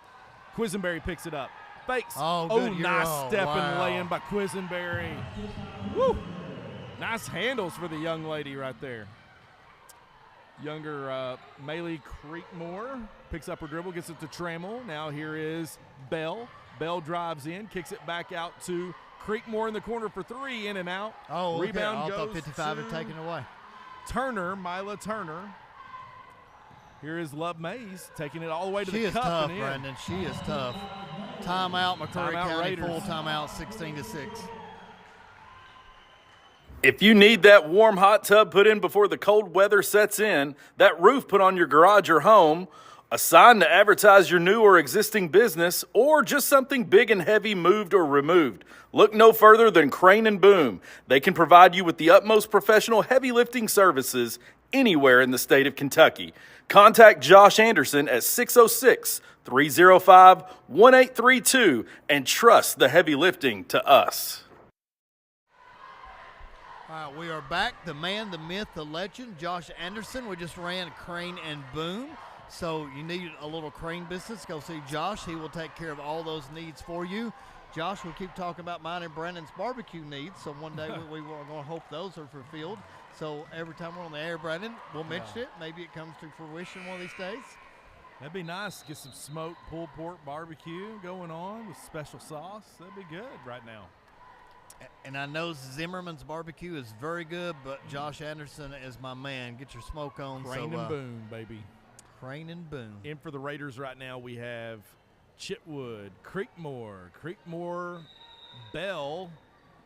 Quisenberry picks it up. Fakes. Good nice step and lay-in by Quisenberry. Woo! Nice handles for the young lady right there. Younger Maylee Creekmore picks up her dribble, gets it to Trammell. Now here is Bell. Bell drives in, kicks it back out to Creekmore in the corner for 3, in and out. Rebound goes 55 to had taken away. Turner, Mila Turner. Here is Love Mays taking it all the way to the cup. She is tough, and in. Brandon. She is tough. Timeout, McCreary County, Raiders. full timeout, 16-6. If you need that warm hot tub put in before the cold weather sets in, that roof put on your garage or home, a sign to advertise your new or existing business, or just something big and heavy moved or removed, look no further than Crane and Boom. They can provide you with the utmost professional heavy lifting services anywhere in the state of Kentucky. Contact Josh Anderson at 606-305-1832 and trust the heavy lifting to us. All right, we are back. The man, the myth, the legend, Josh Anderson. We just ran Crane and Boom. So you need a little crane business, go see Josh. He will take care of all those needs for you. Josh, we'll keep talking about mine and Brandon's barbecue needs. So one day we are going to hope those are fulfilled. So every time we're on the air, Brandon, we'll mention it. Maybe it comes to fruition one of these days. That'd be nice. Get some smoked pulled pork barbecue going on with special sauce. That'd be good right now. And I know Zimmerman's barbecue is very good, but Josh Anderson is my man. Get your smoke on. Crane and Boom, baby. Crane and Boom. In for the Raiders right now, we have Chitwood, Creekmore, Bell,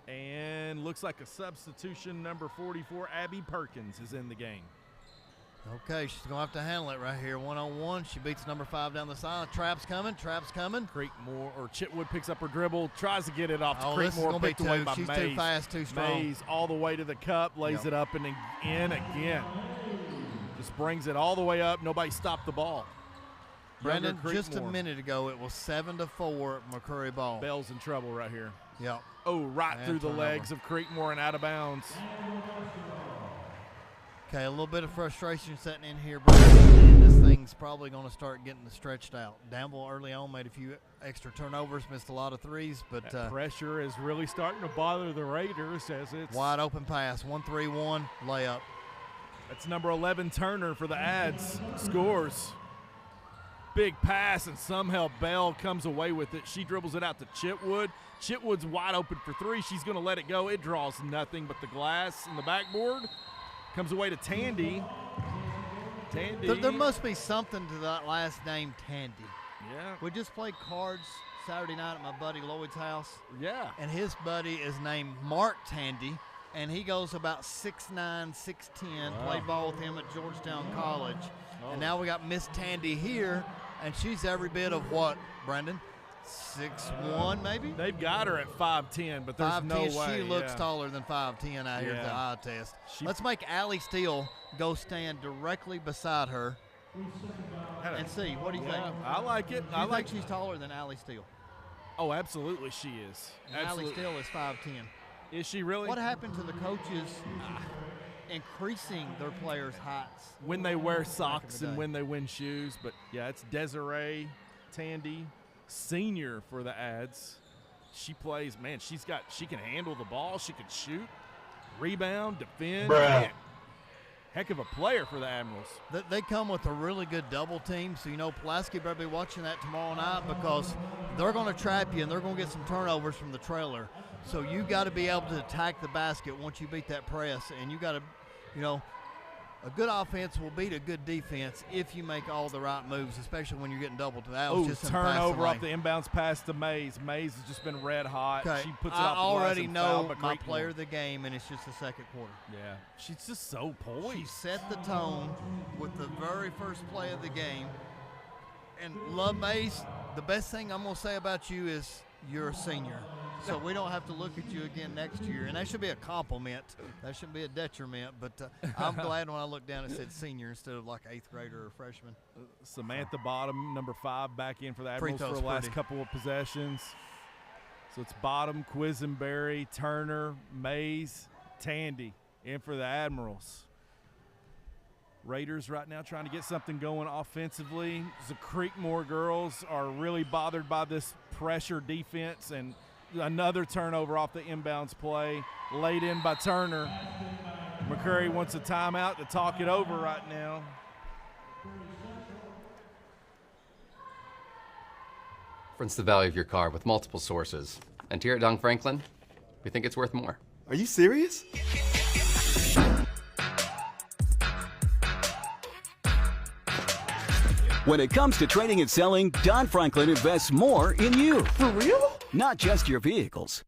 and looks like a substitution. Number 44, Abby Perkins, is in the game. Okay, she's going to have to handle it right here. 1-on-1. She beats number 5 down the side. Trap's coming. Creekmore, or Chitwood picks up her dribble, tries to get it off to This is Creekmore, gonna be picked away by She's Mays. too fast, too strong. Mays all the way to the cup, lays it up and in again. Just brings it all the way up. Nobody stopped the ball. Brandon, just a minute ago, it was 7-4 McCreary ball. Bell's in trouble right here. Yep. Oh, right through the legs of Creekmore and out of bounds. Okay, a little bit of frustration setting in here, Brandon. This thing's probably going to start getting stretched out. Danville early on made a few extra turnovers, missed a lot of threes, but that pressure is really starting to bother the Raiders as it's wide open pass, 1-3-1 layup. That's number 11 Turner for the Ads. Scores. Big pass, and somehow Bell comes away with it. She dribbles it out to Chitwood. Chitwood's wide open for three. She's going to let it go. It draws nothing but the glass and the backboard. Comes away to Tandy. Tandy. There must be something to that last name, Tandy. Yeah. We just played cards Saturday night at my buddy Lloyd's house. Yeah. And his buddy is named Mark Tandy, and he goes about 6'9", 6'10", Wow. played ball with him at Georgetown College. And now we got Miss Tandy here, and she's every bit of what, Brendan? 6'1", maybe? They've got her at 5'10", but there's no way. She looks taller than 5'10" out here at the eye test. Let's make Allie Steele go stand directly beside her and see. What do you think? I like it. I think she's taller than Allie Steele. Oh, absolutely she is. Allie Steele is 5'10". Is she really? What happened to the coaches increasing their players' heights? When they wear socks and when they win shoes. But, yeah, it's Desiree Tandy, senior for the Ads. She plays, man, she can handle the ball. She can shoot, rebound, defend. Man, heck of a player for the Admirals. They come with a really good double team, so Pulaski better be watching that tomorrow night because they're going to trap you and they're going to get some turnovers from the trailer. So you got to be able to attack the basket once you beat that press, and you got to, a good offense will beat a good defense if you make all the right moves, especially when you're getting doubled. That was just turnover off the inbounds pass to Mays. Mays has just been red hot. Okay. She puts it I off the already glass know and my player of the game, and it's just the second quarter. Yeah, she's just so poised. She set the tone with the very first play of the game. And Love Mays, the best thing I'm going to say about you is you're a senior. So we don't have to look at you again next year. And that should be a compliment. That shouldn't be a detriment. But I'm glad when I looked down it said senior instead of like 8th grader or freshman. Samantha Bottom, number 5, back in for the Admirals for the last couple of possessions. So it's Bottom, Quisenberry, Turner, Mays, Tandy in for the Admirals. Raiders right now trying to get something going offensively. The Creekmore girls are really bothered by this pressure defense, and another turnover off the inbounds play laid in by Turner. McCreary wants a timeout to talk it over right now. Difference the value of your car with multiple sources. And here at Don Franklin, we think it's worth more. Are you serious? When it comes to trading and selling, Don Franklin invests more in you. For real? Not just your vehicles.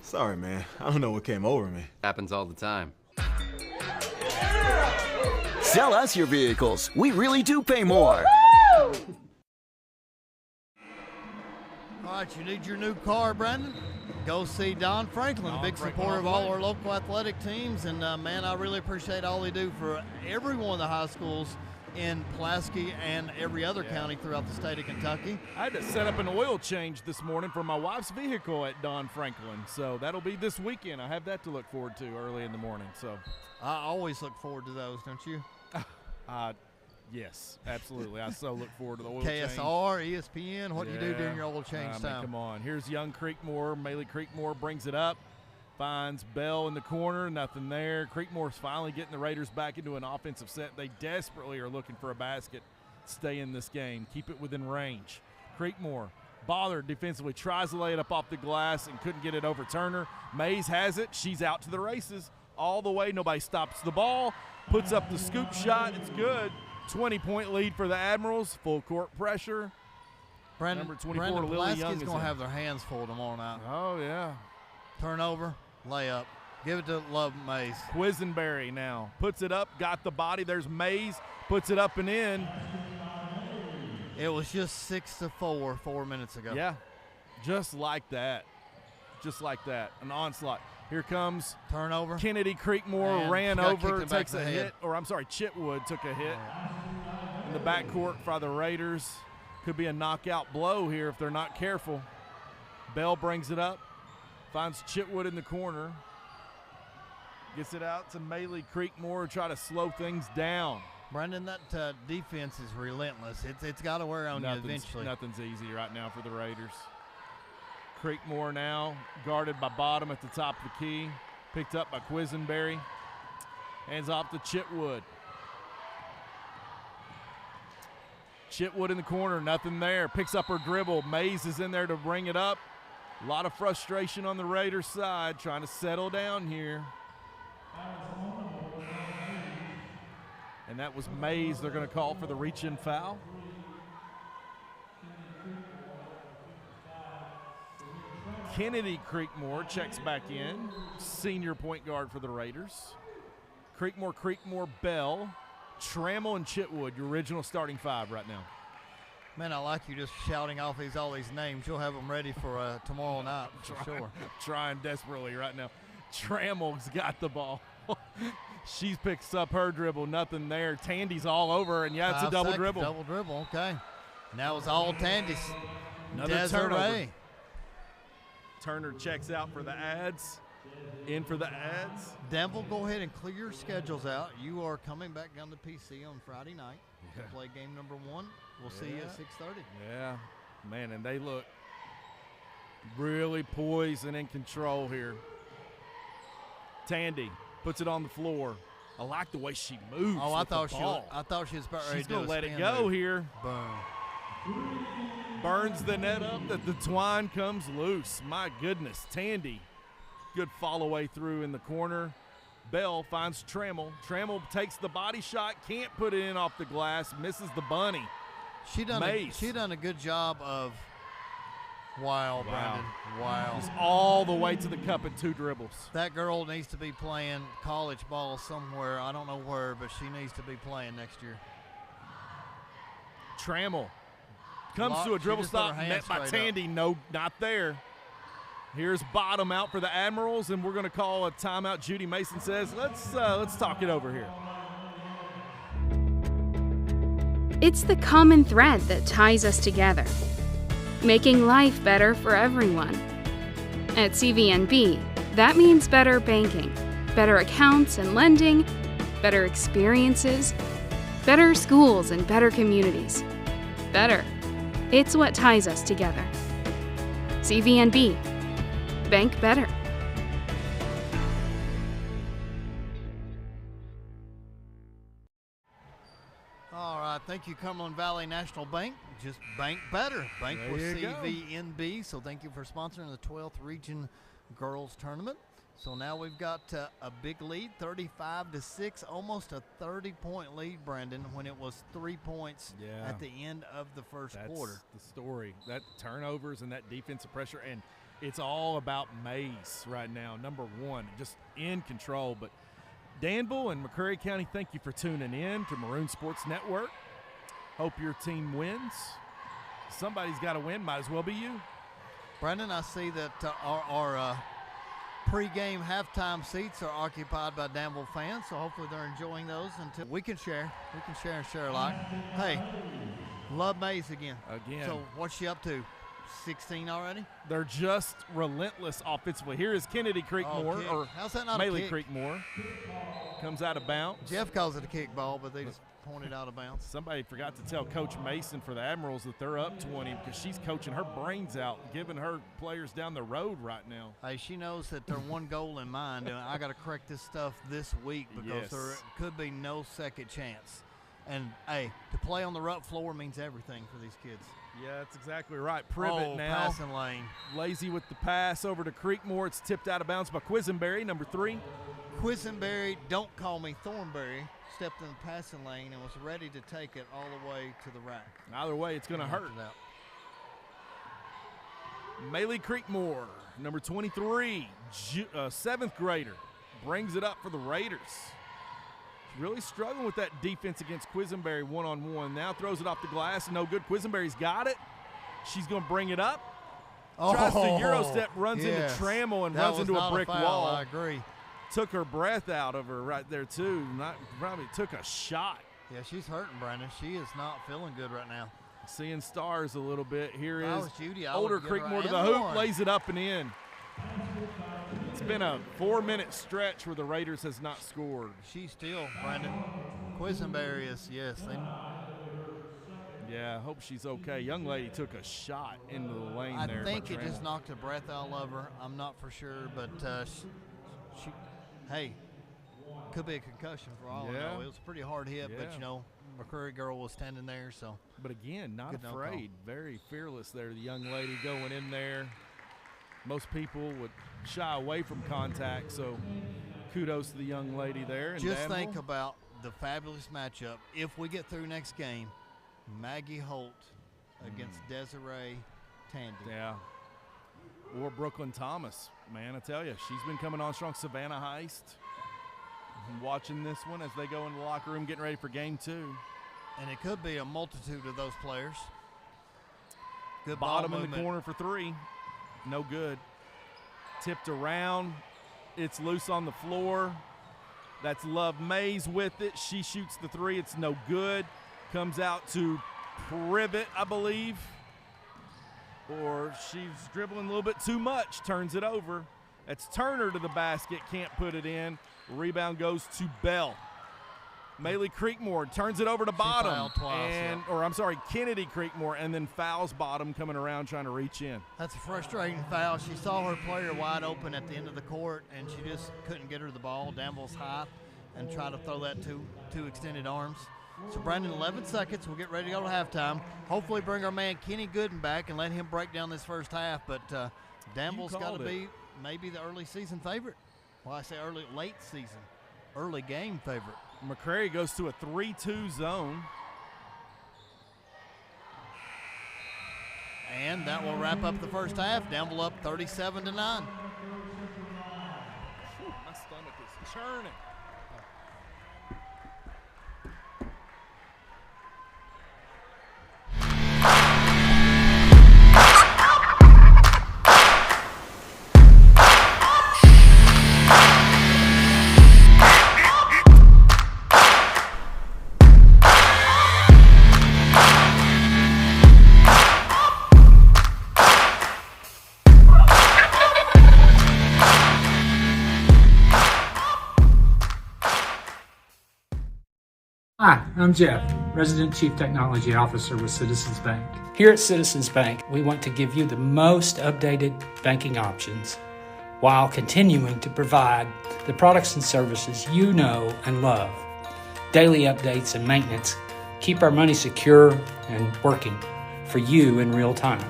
Sorry, man. I don't know what came over me. Happens all the time. Sell us your vehicles. We really do pay more. All right, you need your new car, Brandon? Go see Don Franklin, a big supporter of all our local athletic teams. And, man, I really appreciate all they do for every one of the high schools in Pulaski and every other county throughout the state of Kentucky. I had to set up an oil change this morning for my wife's vehicle at Don Franklin, so that'll be this weekend. I have that to look forward to early in the morning. So I always look forward to those, don't you? Yes, absolutely. I so look forward to the oil KSR, change. ESPN, what do you do during your oil change time? Come on. Here's young Creekmore. Maylee Creekmore brings it up. Finds Bell in the corner, nothing there. Creekmore's finally getting the Raiders back into an offensive set. They desperately are looking for a basket to stay in this game, keep it within range. Creekmore, bothered defensively, tries to lay it up off the glass and couldn't get it over Turner. Mays has it. She's out to the races all the way. Nobody stops the ball. Puts up the scoop shot. It's good. 20-point lead for the Admirals. Full court pressure. Brandon, Number 24, Brandon Lily Young Pulaski's is going to in. have their hands full tomorrow night. Oh, yeah. Turnover, layup. Give it to Love Mays. Quisenberry now puts it up, got the body. There's Mays, puts it up and in. It was just 6-4 4 minutes ago. Yeah, just like that. Just like that. An onslaught. Here comes turnover. Kennedy Creekmore And ran she got over, kicked in the back takes of a the head. hit. Or I'm sorry, Chitwood took a hit in the backcourt for the Raiders. Could be a knockout blow here if they're not careful. Bell brings it up. Finds Chitwood in the corner. Gets it out to Maylee Creekmore, try to slow things down. Brandon, that defense is relentless. It's got to wear on you eventually. Nothing's easy right now for the Raiders. Creekmore now guarded by Bottom at the top of the key. Picked up by Quisenberry. Hands off to Chitwood. Chitwood in the corner, nothing there. Picks up her dribble. Mays is in there to bring it up. A lot of frustration on the Raiders side, trying to settle down here. And that was Mays they're going to call for the reach-in foul. Kennedy Creekmore checks back in, senior point guard for the Raiders. Creekmore, Bell, Trammell, and Chitwood, your original starting five right now. Man, I like you just shouting off all these names. You'll have them ready for tomorrow night for sure. Trying desperately right now. Trammell's got the ball. She picks up her dribble, nothing there. Tandy's all over, and yeah, it's a double dribble. Double dribble, okay. Now it's all Tandy's. Another turnover. Turner checks out for the ads. In for the ads. Danville, go ahead and clear your schedules out. You are coming back down to PC on Friday night to play game number 1. We'll see you at 6:30. Yeah, man, and they look really poised and in control here. Tandy puts it on the floor. I like the way she moves. Oh, I thought she was about ready She's to do gonna a let it spin go move. here. Boom. Burns the net up. The twine comes loose. My goodness, Tandy. Good follow away through in the corner. Bell finds Trammell. Trammell takes the body shot, can't put it in off the glass, misses the bunny. She done a good job of Brandon. Wow. Just all the way to the cup in 2 dribbles. That girl needs to be playing college ball somewhere. I don't know where, but she needs to be playing next year. Trammell comes to a dribble stop, met by Tandy. No, not there. Here's Bottom out for the Admirals, and we're going to call a timeout. Judy Mason says, let's talk it over here. It's the common thread that ties us together, making life better for everyone. At CVNB, that means better banking, better accounts and lending, better experiences, better schools and better communities. Better. It's what ties us together. CVNB. Bank better. All right, thank you, Cumberland Valley National Bank. Just bank better. Bank There with you go. CVNB. So thank you for sponsoring the 12th Region Girls Tournament. So now we've got a big lead, 35-6, almost a 30-point lead, Brandon, when it was 3 points at the end of the first quarter. That's the story. That turnovers and that defensive pressure, and it's all about Mays right now, number 1, just in control. But Danville and McCreary County, thank you for tuning in to Maroon Sports Network. Hope your team wins. Somebody's got to win. Might as well be you. Brandon, I see that our pre-game halftime seats are occupied by Danville fans, so hopefully they're enjoying those until we can share. We can share and share alike. Hey, love Mays again. So what's she up to? 16 already? They're just relentless offensively. Here is Kennedy Creekmore, or how's that not Maley a kick? Creekmore. Comes out of bounds. Jeff calls it a kickball, but they just pointed out of bounds. Somebody forgot to tell Coach Mason for the Admirals that they're up 20 because she's coaching her brains out, giving her players down the road right now. Hey, she knows that they're one goal in mind, and I got to correct this stuff this week because there could be no second chance. And, hey, to play on the rough floor means everything for these kids. Yeah, that's exactly right. Privet now. Passing lane. Lazy with the pass over to Creekmore. It's tipped out of bounds by Quisenberry, number 3. Quisenberry, don't call me Thornberry, stepped in the passing lane and was ready to take it all the way to the rack. Either way, it's going to hurt. Maley Creekmore, number 23, 7th grader, brings it up for the Raiders. Really struggling with that defense against Quisenberry one-on-one. Now throws it off the glass. No good. Quisenberry's got it. She's going to bring it up. Tries to Euro step, runs into Trammell and runs into a brick wall. I agree. Took her breath out of her right there, too. Probably took a shot. Yeah, she's hurting, Brandon. She is not feeling good right now. Seeing stars a little bit. Here is Judy, older Creekmore to the hoop, lays it up and in. It's been a 4-minute stretch where the Raiders has not scored. She's still, Brandon. Quisenberry is, yes. Yeah, I hope she's okay. Young lady took a shot into the lane there. I think it just knocked the breath out of her. I'm not for sure, but hey, Could be a concussion for all I know. It was a pretty hard hit, but McCreary girl was standing there, so. But again, not Good afraid, very fearless there. The young lady going in there. Most people would shy away from contact, so kudos to the young lady there. And just Danville. think about the fabulous matchup. If we get through next game, Maggie Holt against Desiree Tandy. Yeah. Or Brooklyn Thomas, man, I tell you, she's been coming on strong. Savannah Heist. I'm watching this one as they go in the locker room getting ready for game 2. And it could be a multitude of those players. Good Bottom ball in the movement. corner for 3. No good. Tipped around. It's loose on the floor. That's Love Mays with it. She shoots the 3. It's no good. Comes out to Privet, I believe. Or she's dribbling a little bit too much. Turns it over. That's Turner to the basket. Can't put it in. Rebound goes to Bell. Maylee Creekmore turns it over to Bottom. Fouled twice, Or I'm sorry, Kennedy Creekmore, and then fouls Bottom coming around trying to reach in. That's a frustrating foul. She saw her player wide open at the end of the court, and she just couldn't get her the ball. Danville's high and try to throw that two extended arms. So, Brandon, 11 seconds. We'll get ready to go to halftime. Hopefully bring our man Kenny Gooden back and let him break down this first half. But Danville's got to be maybe the early season favorite. Well, I say late season, early game favorite. McCreary goes to a 3-2 zone. And that will wrap up the first half. Danville up 37-9. My stomach is churning. Hi, I'm Jeff, Resident Chief Technology Officer with Citizens Bank. Here at Citizens Bank, we want to give you the most updated banking options while continuing to provide the products and services you know and love. Daily updates and maintenance keep our money secure and working for you in real time.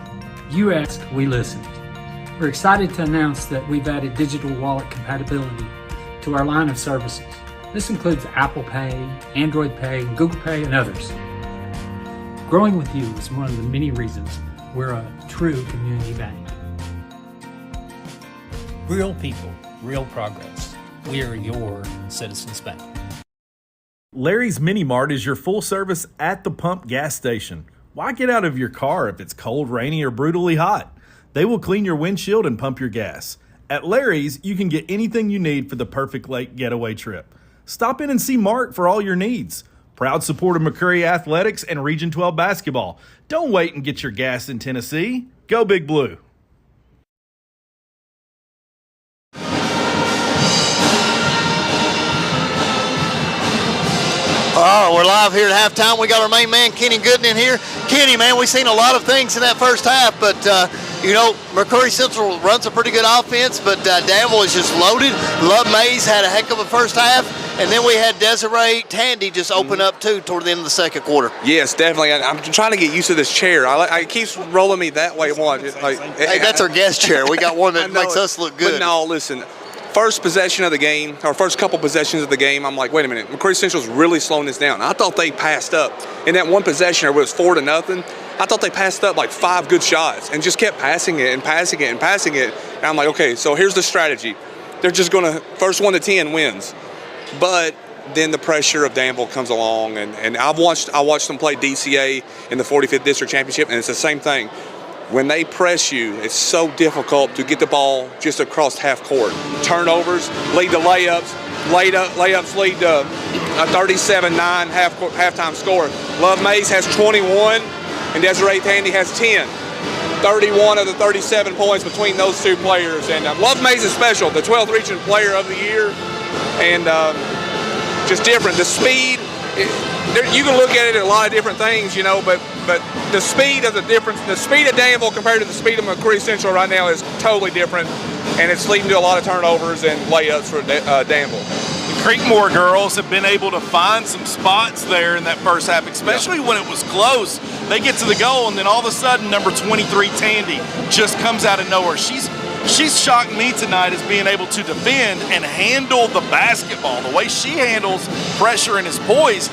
You asked, we listened. We're excited to announce that we've added digital wallet compatibility to our line of services. This includes Apple Pay, Android Pay, Google Pay, and others. Growing with you is one of the many reasons we're a true community bank. Real people, real progress. We are your Citizens Bank. Larry's Mini Mart is your full service at the pump gas station. Why get out of your car if it's cold, rainy, or brutally hot? They will clean your windshield and pump your gas. At Larry's, you can get anything you need for the perfect lake getaway trip. Stop in and see Mark for all your needs. Proud supporter of McCreary Athletics and Region 12 basketball. Don't wait and get your gas in Tennessee. Go Big Blue. Oh, we're live here at halftime. We got our main man, Kenny Gooden, in here. Kenny, man, we've seen a lot of things in that first half, but, McCreary Central runs a pretty good offense, but Danville is just loaded. Love Mays had a heck of a first half, and then we had Desiree Tandy just open up, too, toward the end of the second quarter. Yes, definitely. I'm trying to get used to this chair. It keeps rolling me that way. Hey, that's our guest chair. We got one that makes us look good. But no, listen. First possession of the game, or first couple possessions of the game, I'm like, wait a minute, McCreary Central's really slowing this down. I thought they passed up. In that one possession, where it was 4-0, I thought they passed up like 5 good shots and just kept passing it and passing it and passing it. And I'm like, okay, so here's the strategy. They're just going to, first 1 to 10 wins. But then the pressure of Danville comes along, and I watched them play DCA in the 45th District Championship, and it's the same thing. When they press you, it's so difficult to get the ball just across half court. Turnovers lead to layups. Layups lead to a 37-9 halftime score. Love Mays has 21, and Desiree Tandy has 10. 31 of the 37 points between those two players. And Love Mays is special, the 12th Region Player of the Year, and just different. The speed, you can look at it at a lot of different things, but the speed of the difference, the speed of Danville compared to the speed of McCreary Central right now is totally different, and it's leading to a lot of turnovers and layups for Danville. Creekmore girls have been able to find some spots there in that first half, especially when it was close. They get to the goal, and then all of a sudden, number 23, Tandy, just comes out of nowhere. She's shocked me tonight as being able to defend and handle the basketball. The way she handles pressure and is poised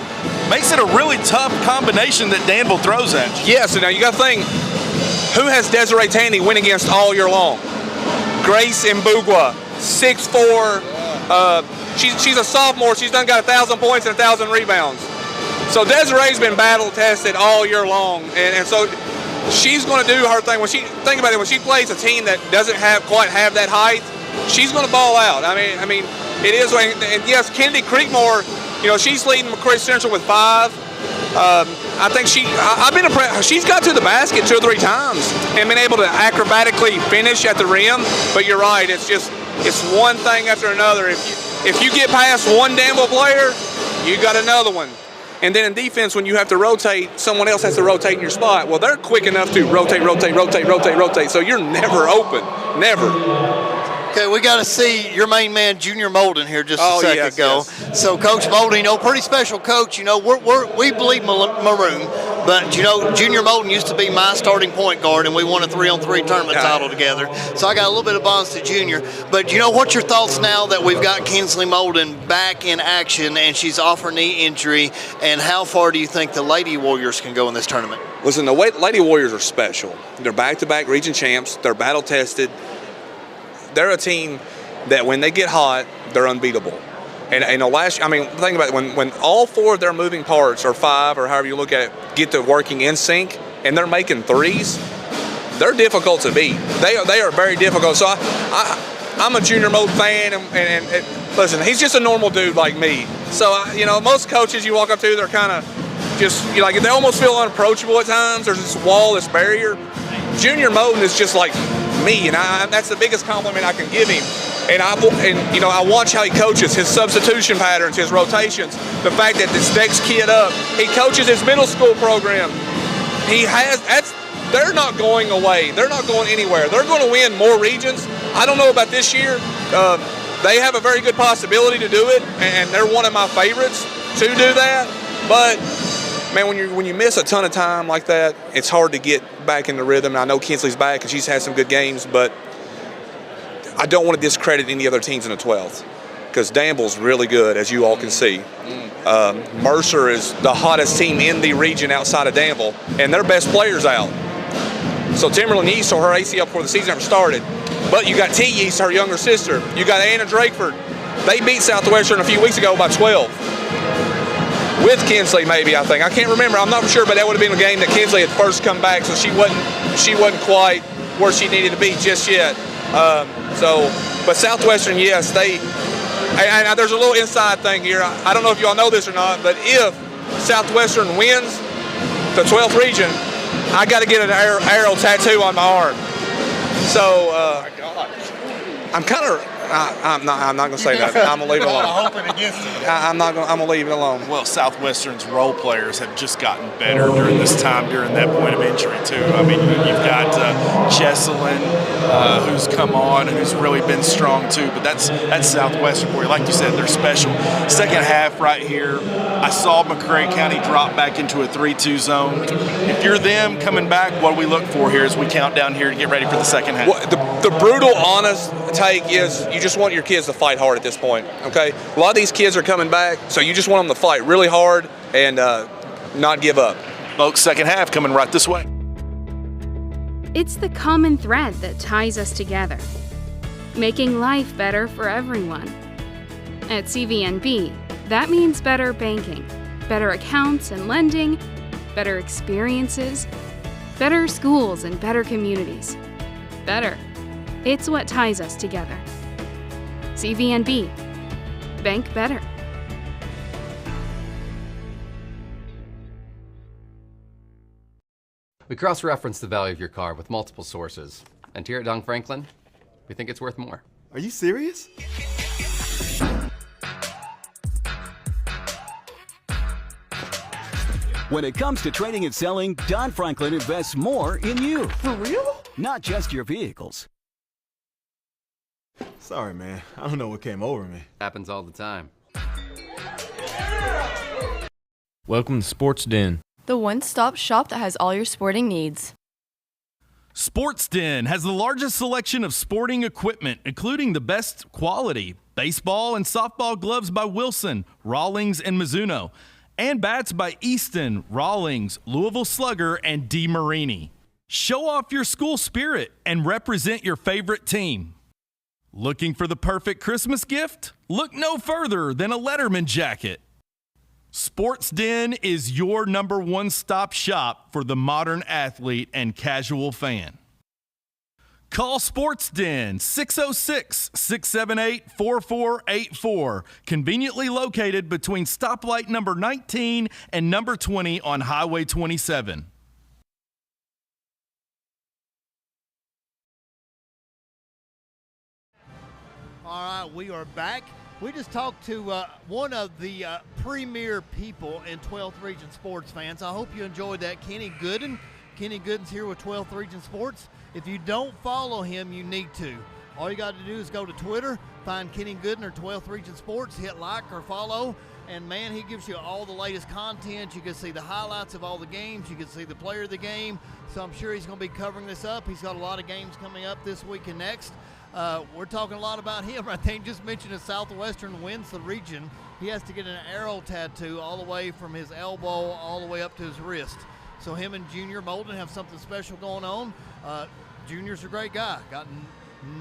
makes it a really tough combination that Danville throws at you. Yes, and now you got to think, who has Desiree Tandy win against all year long? Grace Mbugwa, 6'4". She's a sophomore. She's done got 1,000 points and 1,000 rebounds. So Desiree's been battle tested all year long, and so she's going to do her thing. When think about it, when she plays a team that doesn't quite have that height, she's going to ball out. I mean, it is. And yes, Kennedy Creekmore, she's leading McCreary Central with 5. I think I've been impressed. She's got to the basket 2 or 3 times and been able to acrobatically finish at the rim. But you're right, it's one thing after another. If you get past one Danville player, you got another one. And then in defense, when you have to rotate, someone else has to rotate in your spot. Well, they're quick enough to rotate. So you're never open, never. Okay, we got to see your main man, Junior Molden, here just a second ago. Yes. So, Coach Molden, pretty special coach. We bleed maroon, but Junior Molden used to be my starting point guard, and we won a 3-on-3 tournament title together. So I got a little bit of bonds to Junior. But what's your thoughts now that we've got Kinsley Molden back in action, and she's off her knee injury? And how far do you think the Lady Warriors can go in this tournament? Listen, the Lady Warriors are special. They're back-to-back region champs. They're battle-tested. They're a team that when they get hot, they're unbeatable. And think about it, when all 4 of their moving parts, or 5, or however you look at it, get to working in sync, and they're making threes, they're difficult to beat. They are very difficult. So I'm a Junior Mode fan, and listen, he's just a normal dude like me. So, most coaches you walk up to, they're kind of just, they almost feel unapproachable at times. There's this wall, this barrier. Junior Moden is just like me, and that's the biggest compliment I can give him. And I watch how he coaches, his substitution patterns, his rotations, the fact that this next kid up, he coaches his middle school program. They're not going away. They're not going anywhere. They're going to win more regions. I don't know about this year. They have a very good possibility to do it, and they're one of my favorites to do that. But man, when you miss a ton of time like that, it's hard to get back in the rhythm. And I know Kinsley's back and she's had some good games, but I don't want to discredit any other teams in the 12th because Danville's really good, as you all can see. Mercer is the hottest team in the region outside of Danville, and their best player's out. So Timberland East, or her ACL before the season ever started. But you got T East, her younger sister. You got Anna Drakeford. They beat Southwestern a few weeks ago by 12. With Kinsley, maybe, I think. I can't remember. I'm not sure, but that would have been a game that Kinsley had first come back, so she wasn't quite where she needed to be just yet. But Southwestern, yes, and there's a little inside thing here. I don't know if you all know this or not, but if Southwestern wins the 12th region, I got to get an arrow tattoo on my arm. So I'm not going to say that. I'm going to leave it alone. I'm going to leave it alone. Well, Southwestern's role players have just gotten better during this time, during that point of injury, too. I mean, you've got Jesselyn, who's come on and who's really been strong, too. But that's Southwestern for you. Like you said, they're special. Second half right here, I saw McCreary County drop back into a 3-2 zone. If you're them coming back, what do we look for here as we count down here to get ready for the second half? Well, the brutal, honest take is you just want your kids to fight hard at this point, okay? A lot of these kids are coming back, so you just want them to fight really hard and not give up. Folks, second half coming right this way. It's the common thread that ties us together, making life better for everyone. At CVNB, that means better banking, better accounts and lending, better experiences, better schools and better communities. Better. It's what ties us together. CVNB. Bank better. We cross-reference the value of your car with multiple sources. And here at Dong Franklin, we think it's worth more. Are you serious? When it comes to trading and selling, Don Franklin invests more in you. For real? Not just your vehicles. Sorry, man. I don't know what came over me. Happens all the time. Welcome to Sports Den. The one-stop shop that has all your sporting needs. Sports Den has the largest selection of sporting equipment, including the best quality baseball and softball gloves by Wilson, Rawlings, and Mizuno, and bats by Easton, Rawlings, Louisville Slugger, and DeMarini. Show off your school spirit and represent your favorite team. Looking for the perfect Christmas gift? Look no further than a Letterman jacket. Sports Den is your number one stop shop for the modern athlete and casual fan. Call Sports Den 606-678-4484, conveniently located between stoplight number 19 and number 20 on Highway 27. All right, we are back. We just talked to one of the premier people in 12th Region Sports fans. I hope you enjoyed that, Kenny Gooden. Kenny Gooden's here with 12th Region Sports. If you don't follow him, you need to. All you got to do is go to Twitter, find Kenny Gooden or 12th Region Sports, hit like or follow, and man, he gives you all the latest content. You can see the highlights of all the games. You can see the player of the game. So I'm sure he's going to be covering this up. He's got a lot of games coming up this week and next. We're talking a lot about him. I think just mentioned if Southwestern wins the region, he has to get an arrow tattoo all the way from his elbow all the way up to his wrist. So him and Junior Molden have something special going on. Junior's a great guy. Got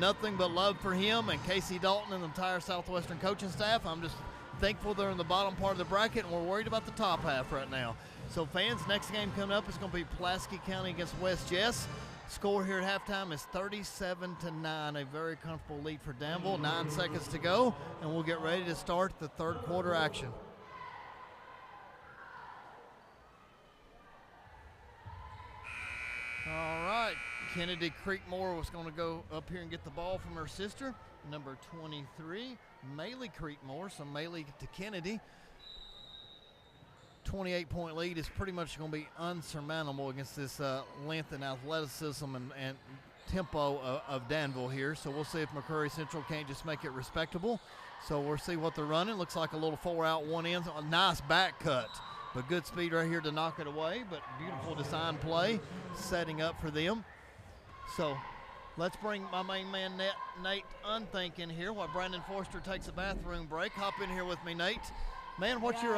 nothing but love for him and Casey Dalton and the entire Southwestern coaching staff. I'm just thankful they're in the bottom part of the bracket, and we're worried about the top half right now. So fans, next game coming up is going to be Pulaski County against West Jess. Score here at halftime is 37-9, a very comfortable lead for Danville. 9 seconds to go, and we'll get ready to start the third quarter action. All right, Kennedy Creekmore was going to go up here and get the ball from her sister, number 23, Maylee Creekmore. So Maylee to Kennedy. 28-point lead is pretty much going to be unsurmountable against this length and athleticism and tempo of Danville here. So we'll see if McCreary Central can't just make it respectable. So we'll see what they're running. Looks like a little 4-out, 1-in. A nice back cut, but good speed right here to knock it away. But beautiful design play setting up for them. So let's bring my main man, Nate Unthank, in here while Brandon Forster takes a bathroom break. Hop in here with me, Nate. Man, what's your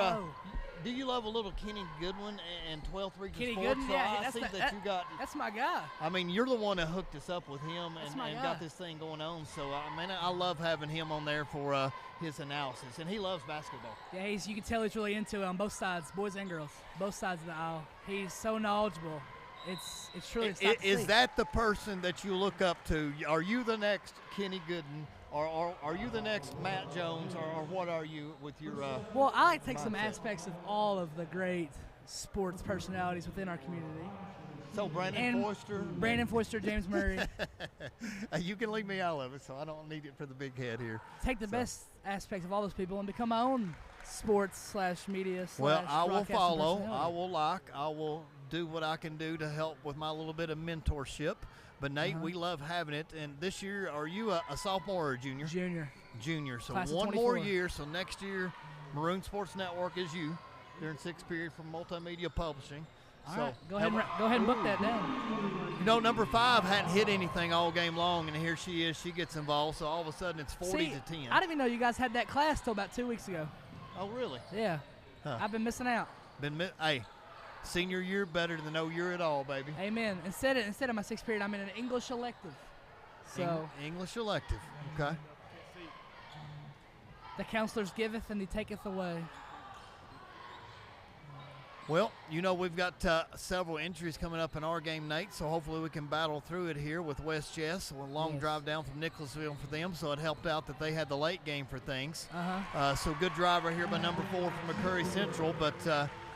do you love a little Kenny Goodwin and 12th Region Kenny Sports? Gooden, So yeah, I see that you got. That's my guy. I mean, you're the one that hooked us up with him and guy. got this thing going on. So I love having him on there for his analysis, and he loves basketball. Yeah, you can tell he's really into it on both sides, boys and girls, both sides of the aisle. He's so knowledgeable. It's truly. Is that the person that you look up to? Are you the next Kenny Gooden? Or are you the next Matt Jones, or what are you with your Well, I like to take some aspects of all of the great sports personalities within our community. So Brandon Forster, James Murray. You can leave me out of it, so I don't need it for the big head here. Take the best aspects of all those people and become my own sports/media. Well, I will follow, I will like, I will do what I can do to help with my little bit of mentorship. But Nate, we love having it. And this year, are you a sophomore or a junior? Junior. So Class of one 24. more year. So next year, Maroon Sports Network is you. They're in sixth period from Multimedia Publishing. All so right, go ahead and book that down. You know, number 5 hadn't hit anything all game long, and here she is. She gets involved. So all of a sudden, it's 40 to 10. I didn't even know you guys had that class till about 2 weeks ago. Oh, really? Yeah. Huh. I've been missing out. Hey. Senior year better than no year at all, baby. Amen. Instead of my 6th period, I'm in an English elective. So English elective. Okay. The counselors giveth and he taketh away. Well, you know, we've got several injuries coming up in our game, Nate, so hopefully we can battle through it here with West Jess. A long drive down from Nicholasville for them, so it helped out that they had the late game for things. So good drive right here by number 4 from McCreary Central, but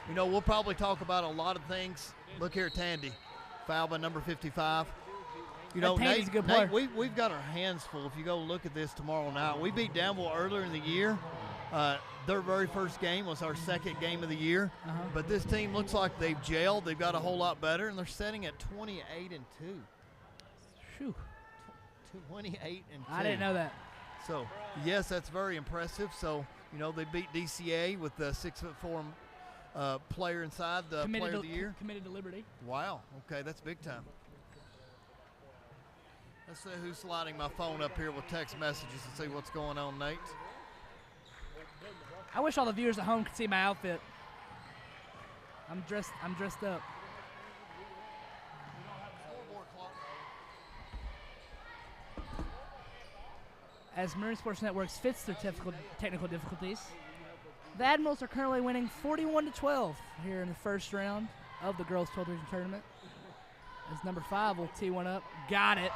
you know, we'll probably talk about a lot of things. Look here at Tandy, foul by number 55. You know, Tandy's a good player. We've got our hands full. If you go look at this tomorrow night, we beat Danville earlier in the year. Their very first game was our second game of the year. But this team looks like they've gelled. They've got a whole lot better, and they're sitting at 28-2. Phew. 28-2. I didn't know that. So yes, that's very impressive. So you know, they beat DCA with the 6'4" player inside the Player of the Year? Committed to Liberty. Wow. Okay, that's big time. Let's see who's sliding my phone up here with text messages and see what's going on, Nate. I wish all the viewers at home could see my outfit. I'm dressed up. As Marine Sports Networks fits their technical difficulties, the Admirals are currently winning 41-12 here in the first round of the girls' 12th region tournament. As number 5 will tee one up. Got it.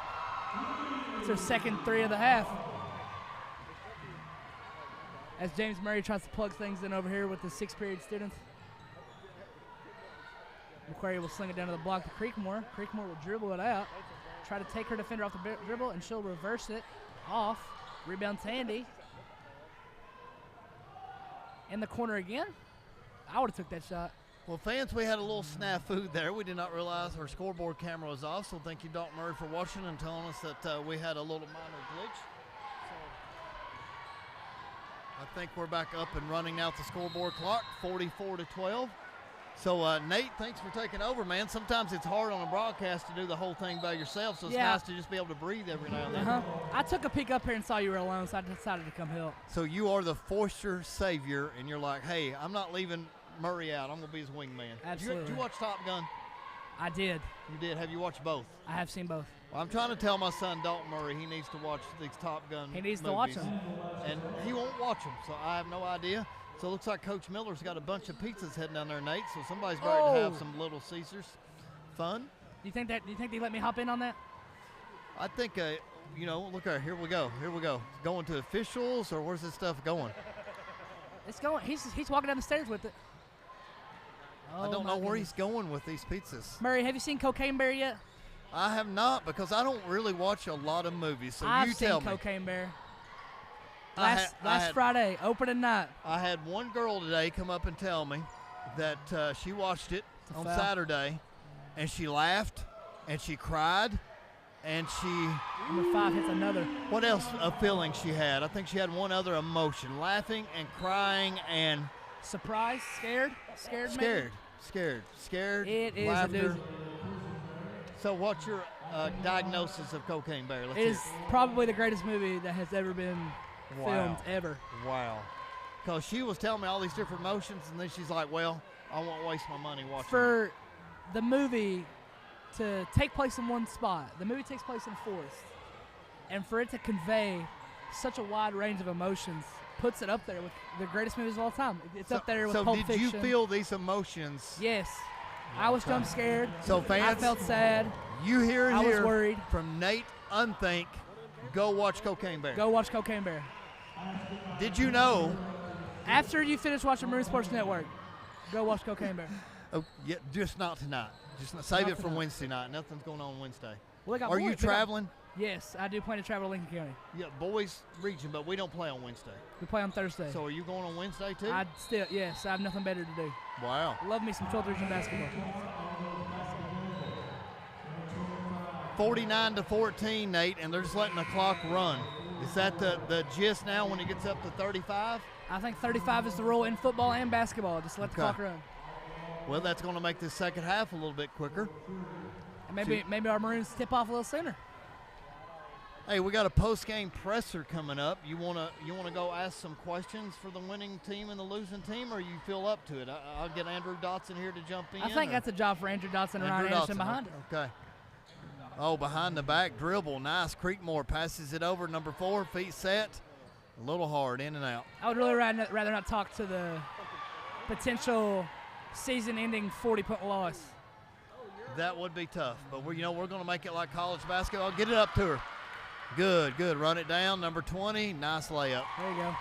It's their second 3 of the half. As James Murray tries to plug things in over here with the 6th period students. McCreary will sling it down to the block to Creekmore. Creekmore will dribble it out. Try to take her defender off the dribble, and she'll reverse it off. Rebound Tandy. In the corner again. I would have took that shot. Well, fans, we had a little snafu there. We did not realize our scoreboard camera was off, so thank you, Dalton Murray, for watching and telling us that we had a little minor glitch. So I think we're back up and running now at the scoreboard clock, 44-12. So, Nate, thanks for taking over, man. Sometimes it's hard on a broadcast to do the whole thing by yourself, so it's nice to just be able to breathe every now and then. I took a peek up here and saw you were alone, so I decided to come help. So you are the Forster savior, and you're like, hey, I'm not leaving Murray out. I'm going to be his wingman. Absolutely. Did you watch Top Gun? I did. You did? Have you watched both? I have seen both. Well, I'm trying to tell my son, Dalton Murray, he needs to watch these Top Gun He needs movies, to watch them. And he won't watch them, so I have no idea. So it looks like Coach Miller's got a bunch of pizzas heading down there, Nate, so somebody's ready to have some Little Caesars. Fun. Do you think they let me hop in on that? I think, look here we go. Here we go. Going to officials, or where's this stuff going? It's going. He's walking down the stairs with it. I don't know where he's going with these pizzas. Murray, have you seen Cocaine Bear yet? I have not, because I don't really watch a lot of movies, so I've you tell seen me. Cocaine Bear. Last Friday, opening night. I had one girl today come up and tell me that she watched it on Saturday, and she laughed, and she cried, and she... Number 5 hits another. What else a feeling she had? I think she had one other emotion, laughing and crying and... Surprised? Scared? Scared. It is laughter. a doozy. So what's your diagnosis of Cocaine Bear? It is probably the greatest movie that has ever been filmed ever. Wow. Because she was telling me all these different emotions, and then she's like, well, I won't waste my money watching For the movie to take place in one spot, the movie takes place in a forest, and for it to convey such a wide range of emotions puts it up there with the greatest movies of all time. It's up there with Pulp Fiction. So did you feel these emotions? Yes. I was jump scared. So fans, I felt sad. You hear it I here was worried. From Nate Unthink. Go watch Cocaine Bear. Go watch Cocaine Bear. Did you know? After you finish watching Marine Sports Network, go watch Cocaine Bear. Oh, yeah, just not tonight. Save it for Wednesday night. Nothing's going on Wednesday. Well, Are you traveling? Yes, I do plan to travel to Lincoln County. Yeah, boys region, but we don't play on Wednesday. We play on Thursday. So are you going on Wednesday too? Yes, I have nothing better to do. Wow. Love me some 12th region basketball. 49-14, Nate, and they're just letting the clock run. Is that the gist now when it gets up to 35? I think 35 is the rule in football and basketball. Just let the clock run. Well, that's going to make the second half a little bit quicker. And maybe our Maroons tip off a little sooner. Hey, we got a post-game presser coming up. You wanna go ask some questions for the winning team and the losing team, or you feel up to it? I'll get Andrew Dotson here to jump in. I think that's a job for Andrew Dotson and Ryan Anderson behind it. Okay. Oh, behind the back dribble. Nice. Creekmore passes it over. Number 4, feet set. A little hard, in and out. I would really rather not talk to the potential season-ending 40-point loss. That would be tough, but we're going to make it like college basketball. Get it up to her. Good. Run it down. Number 20. Nice layup. There you go.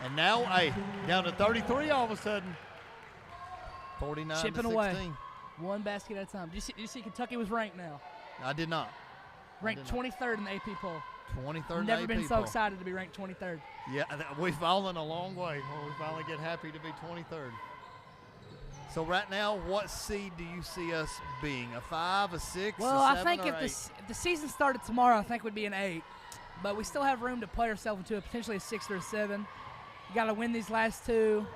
And now, down to 33 all of a sudden. 49-16. Chipping away. One basket at a time. Do you see Kentucky was ranked now? I did not. Ranked 23rd in the AP poll. 23rd Never AP been so poll. excited to be ranked 23rd. Yeah, we've fallen a long way. We finally get happy to be 23rd. So right now, what seed do you see us being? A 5, a 6, well, a 7, I think or if the season started tomorrow, I think we'd be an 8. But we still have room to play ourselves into potentially a 6 or a 7. You got to win these last 2.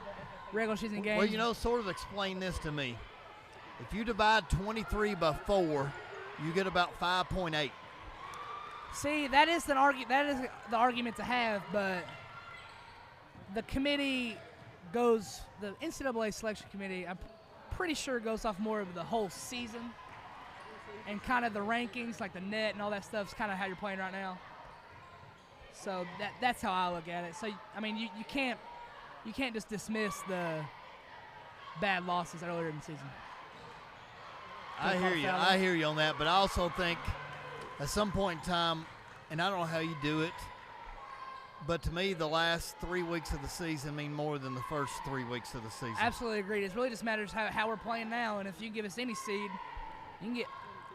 regular season games. Well, you know, sort of explain this to me. If you divide 23 by 4, you get about 5.8. See, that is the argument to have, but the committee goes, the NCAA selection committee, I'm pretty sure goes off more of the whole season and kind of the rankings, like the net and all that stuff is kind of how you're playing right now. So that's how I look at it. So, I mean, you can't just dismiss the bad losses earlier in the season. I hear you on that, but I also think at some point in time, and I don't know how you do it, but to me, the last 3 weeks of the season mean more than the first 3 weeks of the season. Absolutely agreed. It really just matters how we're playing now, and if you give us any seed, you can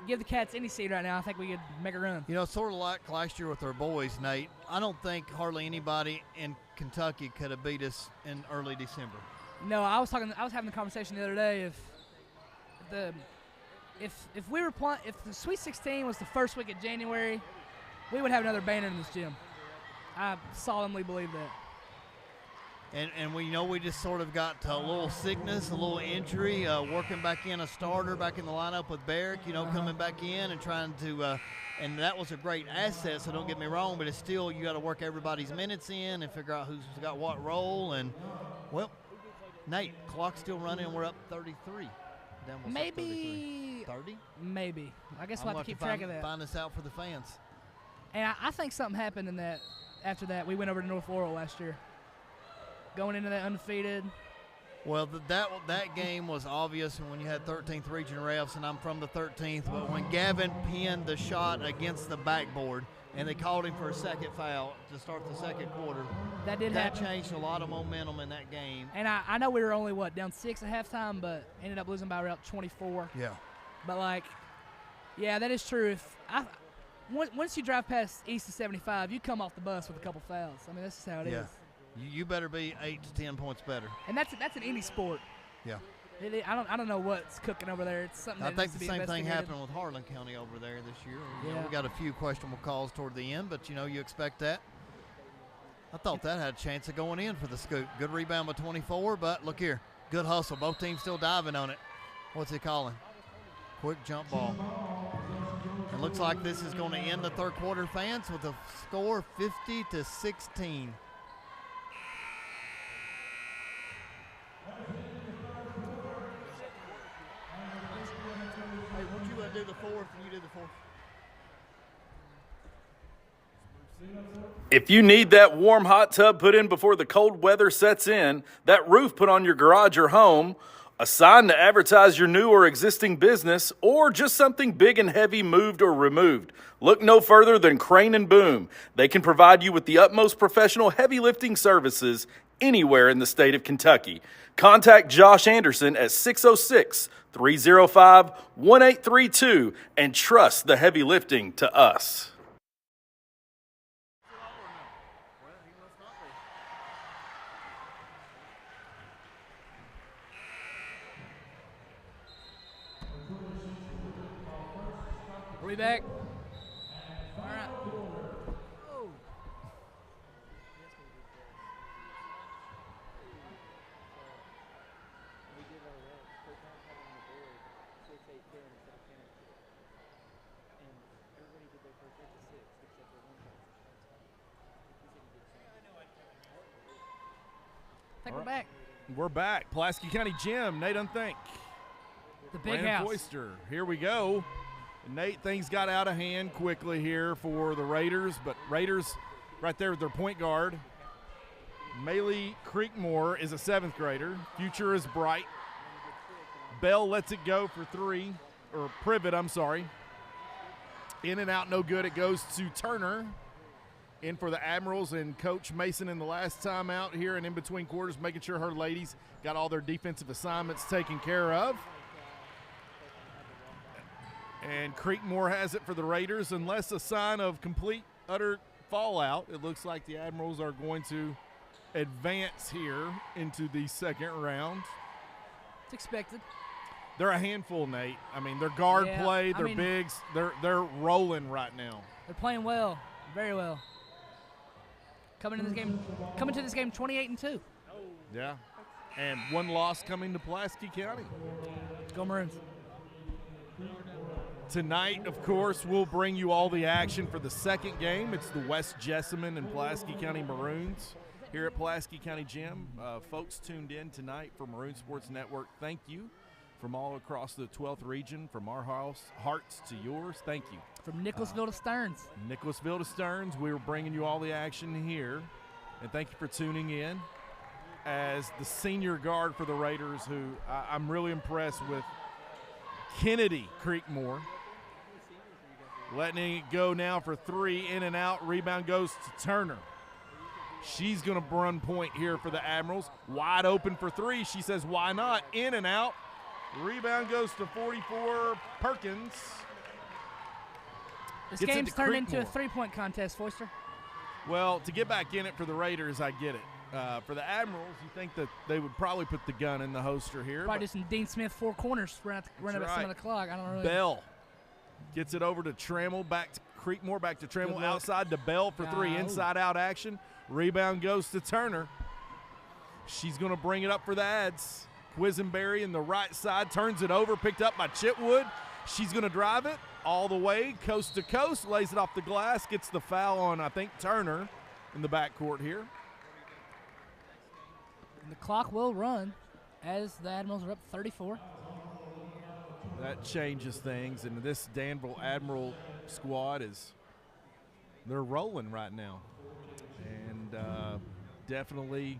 give the Cats any seed right now. I think we could make a run. You know, sort of like last year with our boys, Nate. I don't think hardly anybody in Kentucky could have beat us in early December. No, I was having the conversation the other day. If we were playing, if the Sweet 16 was the first week of January, we would have another banner in this gym. I solemnly believe that. And we just sort of got a little sickness, a little injury, working back in a starter back in the lineup with Barrick, coming back in and trying to, and that was a great asset, so don't get me wrong, but it's still, you got to work everybody's minutes in and figure out who's got what role. And, well, Nate, clock's still running, and we're up 33. Maybe 30? Maybe. I guess we'll have to keep track of that. Find this out for the fans. And I think something happened in that. After that, we went over to North Laurel last year. Going into that undefeated. Well, that game was obvious when you had 13th region refs, and I'm from the 13th. But when Gavin pinned the shot against the backboard, and they called him for a second foul to start the second quarter, that changed a lot of momentum in that game. And I know we were only down 6 at halftime, but ended up losing by about 24. Yeah. But that is true. Once you drive past east of 75, you come off the bus with a couple fouls. I mean, that's just how it is. You better be 8 to 10 points better. And that's in any sport. Yeah. I don't know what's cooking over there. It's something. I think the same thing happened with Harlan County over there this year. We got a few questionable calls toward the end, but you expect that. I thought that had a chance of going in for the Scoop. Good rebound by 24, but look here, good hustle. Both teams still diving on it. What's he calling? Quick jump ball. It looks like this is going to end the third quarter, fans, with a score 50-16. Hey, won't you do the fourth and you do the fourth? If you need that warm hot tub put in before the cold weather sets in, that roof put on your garage or home, a sign to advertise your new or existing business, or just something big and heavy moved or removed, look no further than Crane and Boom. They can provide you with the utmost professional heavy lifting services anywhere in the state of Kentucky. Contact Josh Anderson at 606-305-1832 and trust the heavy lifting to us. Are we back? All right. Oh. I think we're back. We're back. Pulaski County Gym, Nate Unthink. The big Brandon house. Foister. Here we go. Nate, things got out of hand quickly here for the Raiders, but Raiders right there with their point guard. Maylee Creekmore is a 7th grader. Future is bright. Bell lets it go for 3, or Privet, I'm sorry. In and out, no good. It goes to Turner. In for the Admirals, and Coach Mason in the last time out here and in between quarters, making sure her ladies got all their defensive assignments taken care of. And Creekmore has it for the Raiders. Unless a sign of complete, utter fallout, it looks like the Admirals are going to advance here into the second round. It's expected. They're a handful, Nate. I mean, their guard play, their bigs, they're rolling right now. They're playing well, very well. Coming to this game 28-2. Yeah. And one loss coming to Pulaski County. Go Maroons. Tonight, of course, we'll bring you all the action for the second game. It's the West Jessamine and Pulaski County Maroons here at Pulaski County Gym. Folks tuned in tonight for Maroon Sports Network, thank you. From all across the 12th region, from our hearts to yours, thank you. From Nicholasville to Stearns. Nicholasville to Stearns, we were bringing you all the action here. And thank you for tuning in. As the senior guard for the Raiders, who I'm really impressed with, Kennedy Creekmore. Letting it go now for three, in and out. Rebound goes to Turner. She's going to run point here for the Admirals. Wide open for three. She says, why not? In and out. Rebound goes to 44 Perkins. This game's turned into a three-point contest, Foister. Well, to get back in it for the Raiders, I get it. For the Admirals, you think that they would probably put the gun in the holster here. Probably just some Dean Smith four corners running at 7 o'clock. I don't really. Bell gets it over to Trammell, back to Creekmore, back to Trammell, outside to Bell for three. Inside-out action. Rebound goes to Turner. She's going to bring it up for the Ads. Quisenberry in the right side, turns it over, picked up by Chitwood. She's going to drive it all the way, coast to coast, lays it off the glass, gets the foul on, I think, Turner in the backcourt here. And the clock will run as the Admirals are up 34. That changes things, and this Danville Admiral squad they're rolling right now. And definitely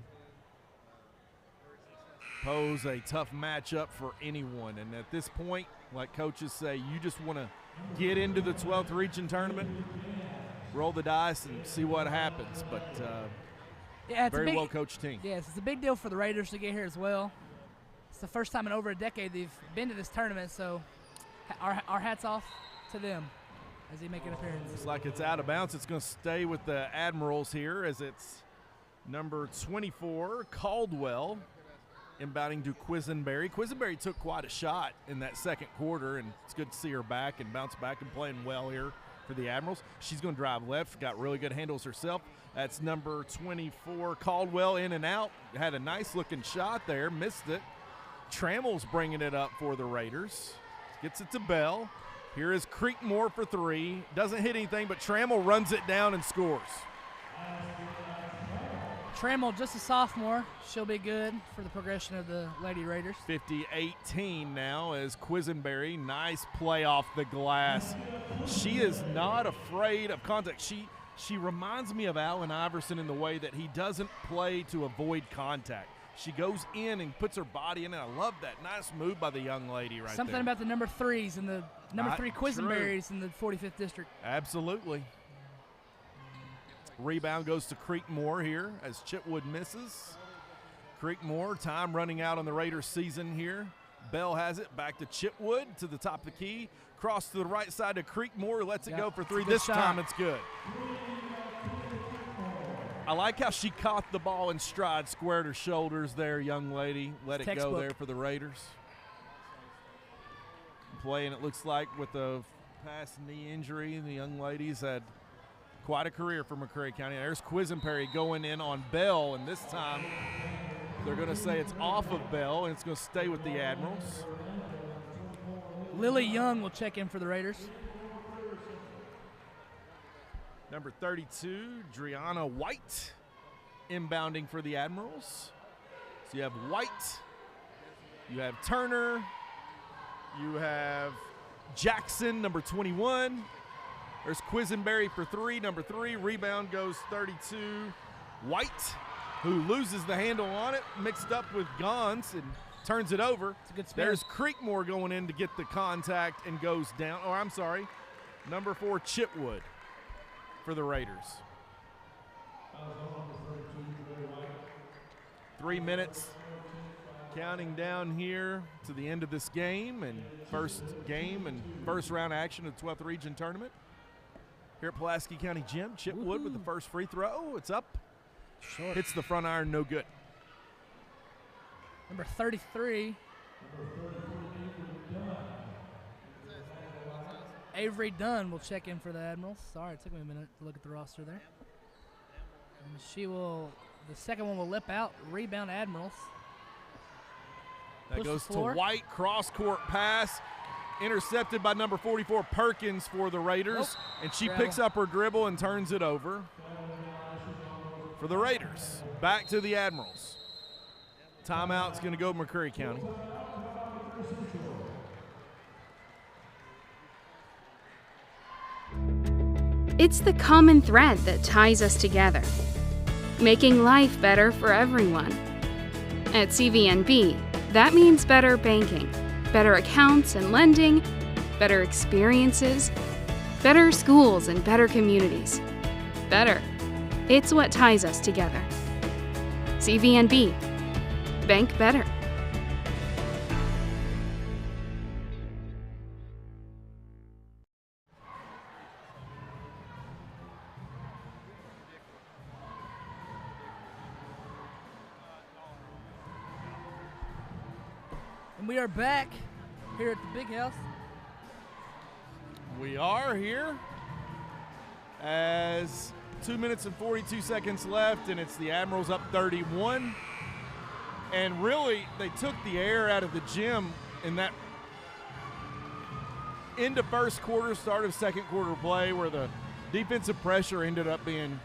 pose a tough matchup for anyone. And at this point, like coaches say, you just want to get into the 12th region tournament, roll the dice, and see what happens. But yeah, it's very well-coached team. Yes, it's a big deal for the Raiders to get here as well. It's the first time in over a decade they've been to this tournament, so our hats off to them as they make an appearance. It's like it's out of bounds. It's going to stay with the Admirals here as it's number 24, Caldwell, inbounding to Quisenberry. Quisenberry took quite a shot in that second quarter, and it's good to see her back and bounce back and playing well here for the Admirals. She's going to drive left, got really good handles herself. That's number 24, Caldwell, in and out. Had a nice-looking shot there, missed it. Trammell's bringing it up for the Raiders. Gets it to Bell. Here is Creekmore for three. Doesn't hit anything, but Trammell runs it down and scores. Trammell, just a sophomore. She'll be good for the progression of the Lady Raiders. 50-18 now as Quisenberry. Nice play off the glass. She is not afraid of contact. She reminds me of Allen Iverson in the way that he doesn't play to avoid contact. She goes in and puts her body in, and I love that. Nice move by the young lady right there. Something about the number threes and the number three Quisenberries in the 45th district. Absolutely. Rebound goes to Creekmore here as Chitwood misses. Creekmore, time running out on the Raiders season here. Bell has it, back to Chitwood to the top of the key. Cross to the right side to Creekmore, lets it go for three. This time it's good. I like how she caught the ball in stride, squared her shoulders there, young lady. Let it go there for the Raiders. Playing, it looks like, with a past knee injury. The young ladies had quite a career for McCreary County. There's Quisenberry going in on Bell, and this time they're going to say it's off of Bell, and it's going to stay with the Admirals. Lily Young will check in for the Raiders. Number 32, Driana White, inbounding for the Admirals. So you have White, you have Turner, you have Jackson, number 21. There's Quisenberry for three, number 3. Rebound goes 32. White, who loses the handle on it, mixed up with Gons and turns it over. It's a good spin. There's Creekmore going in to get the contact and goes down. Oh, I'm sorry. Number 4, Chitwood for the Raiders. 3 minutes counting down here to the end of this game and first game and first round action of the 12th Region Tournament. Here at Pulaski County Gym, Chitwood with the first free throw. It's up. Short. Hits the front iron, no good. Number 33. Avery Dunn will check in for the Admirals. Sorry, it took me a minute to look at the roster there. And she will, the second one will lip out, rebound Admirals. That goes to White, cross-court pass, intercepted by number 44, Perkins, for the Raiders. And she picks up her dribble and turns it over for the Raiders. Back to the Admirals. Timeout's going to go McCreary County. It's the common thread that ties us together, making life better for everyone. At CVNB, that means better banking, better accounts and lending, better experiences, better schools and better communities. Better. It's what ties us together. CVNB. Bank better. And we are back here at the Big House. We are here as 2 minutes and 42 seconds left, and it's the Admirals up 31. And really, they took the air out of the gym in that end of first quarter, start of second quarter play, where the defensive pressure ended up being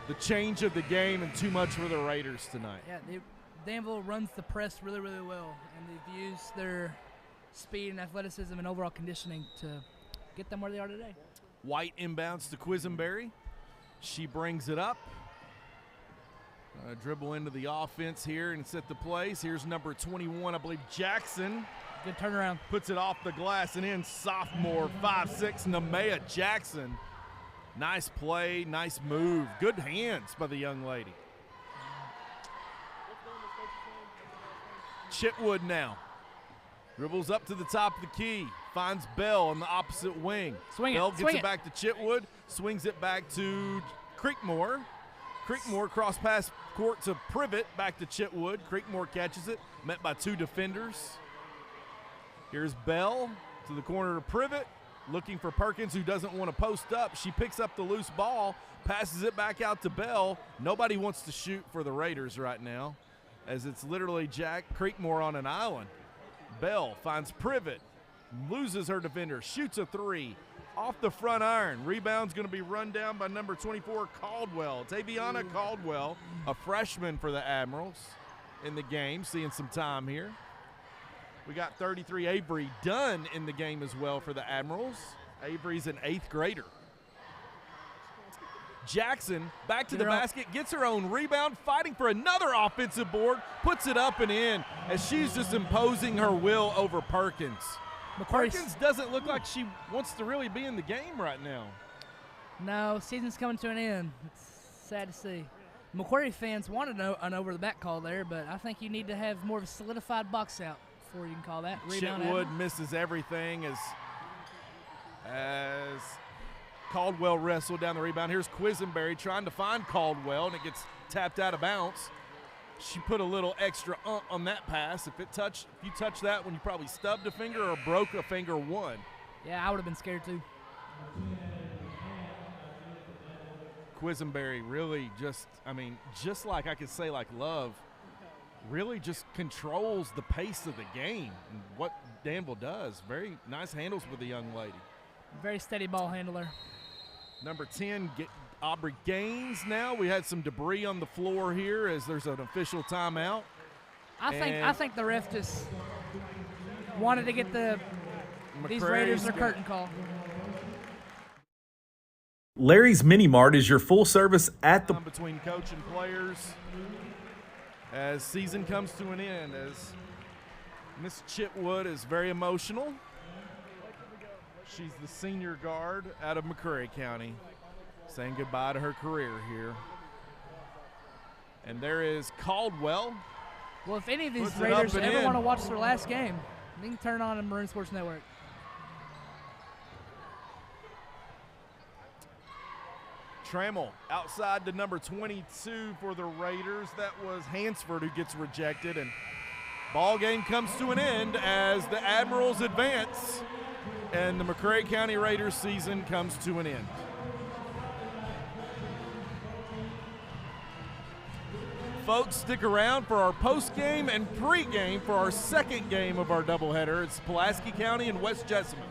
the change of the game and too much for the Raiders tonight. Yeah, Danville runs the press really, really well, and they've used their speed and athleticism and overall conditioning to get them where they are today. White inbounds to Quisenberry. She brings it up. Dribble into the offense here and set the plays. Here's number 21, I believe, Jackson. Good turnaround. Puts it off the glass and in, sophomore, 5'6", Nemea Jackson. Nice play, nice move. Good hands by the young lady. Chitwood now. Dribbles up to the top of the key. Finds Bell on the opposite wing. Bell gets it back to Chitwood. Swings it back to Creekmore. Creekmore cross pass court to Privet. Back to Chitwood. Creekmore catches it. Met by two defenders. Here's Bell to the corner to Privet. Looking for Perkins, who doesn't want to post up. She picks up the loose ball. Passes it back out to Bell. Nobody wants to shoot for the Raiders right now, as it's literally Jack Creekmore on an island. Bell finds Privet, loses her defender, shoots a three off the front iron. Rebound's going to be run down by number 24, Caldwell. Taviana Caldwell, a freshman for the Admirals in the game, seeing some time here. We got 33, Avery Dunn, in the game as well for the Admirals. Avery's an 8th grader. Jackson back to the basket, gets her own rebound, fighting for another offensive board, puts it up and in as she's just imposing her will over Perkins. Perkins doesn't look like she wants to really be in the game right now. No, season's coming to an end. It's sad to see. McCreary fans wanted an over-the-back call there, but I think you need to have more of a solidified box out before you can call that. Chitwood misses everything as Caldwell wrestled down the rebound. Here's Quisenberry trying to find Caldwell, and it gets tapped out of bounds. She put a little extra on that pass. If you touch that one, you probably stubbed a finger or broke a finger one. Yeah, I would have been scared too. Quisenberry really just like I could say like Love, really just controls the pace of the game and what Danville does. Very nice handles with the young lady. Very steady ball handler. Number 10, Aubrey Gaines now. We had some debris on the floor here as there's an official timeout. I think the ref just wanted to get these Raiders their curtain call. Larry's Mini Mart is your full service at the between coach and players as season comes to an end, as Miss Chitwood is very emotional. She's the senior guard out of McCreary County, saying goodbye to her career here. And there is Caldwell. Well, if any of these Raiders ever want to watch their last game, they can turn on a Maroon Sports Network. Trammell outside to number 22 for the Raiders. That was Hansford who gets rejected. And ball game comes to an end as the Admirals advance and the McCreary County Raiders season comes to an end. Folks, stick around for our post-game and pre-game for our second game of our doubleheader. It's Pulaski County and West Jessamine.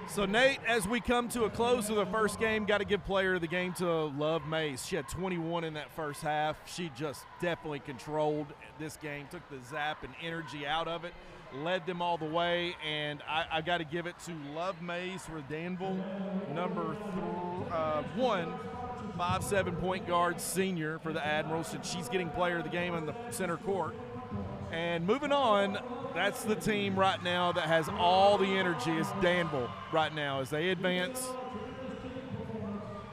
So, Nate, as we come to a close of the first game, got to give player of the game to Love Mays. She had 21 in that first half. She just definitely controlled this game, took the zap and energy out of it, led them all the way, and I got to give it to Love Mays for Danville, number 1, 5'7" point guard senior for the Admirals, and she's getting player of the game on the center court. And moving on, that's the team right now that has all the energy is Danville right now as they advance.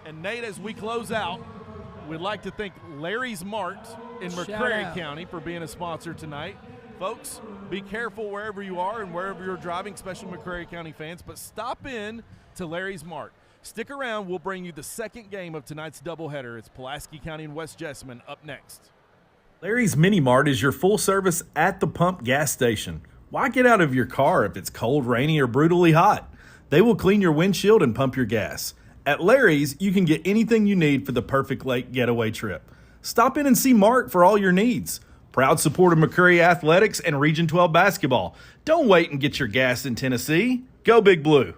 And Nate, as we close out, we'd like to thank Larry's Mart in McCreary County for being a sponsor tonight. Folks, be careful wherever you are and wherever you're driving, especially McCreary County fans, but stop in to Larry's Mart. Stick around, we'll bring you the second game of tonight's doubleheader. It's Pulaski County and West Jessamine up next. Larry's Mini Mart is your full service at the pump gas station. Why get out of your car if it's cold, rainy, or brutally hot? They will clean your windshield and pump your gas. At Larry's, you can get anything you need for the perfect lake getaway trip. Stop in and see Mart for all your needs. Proud supporter of McCreary Athletics and Region 12 basketball. Don't wait and get your gas in Tennessee. Go Big Blue.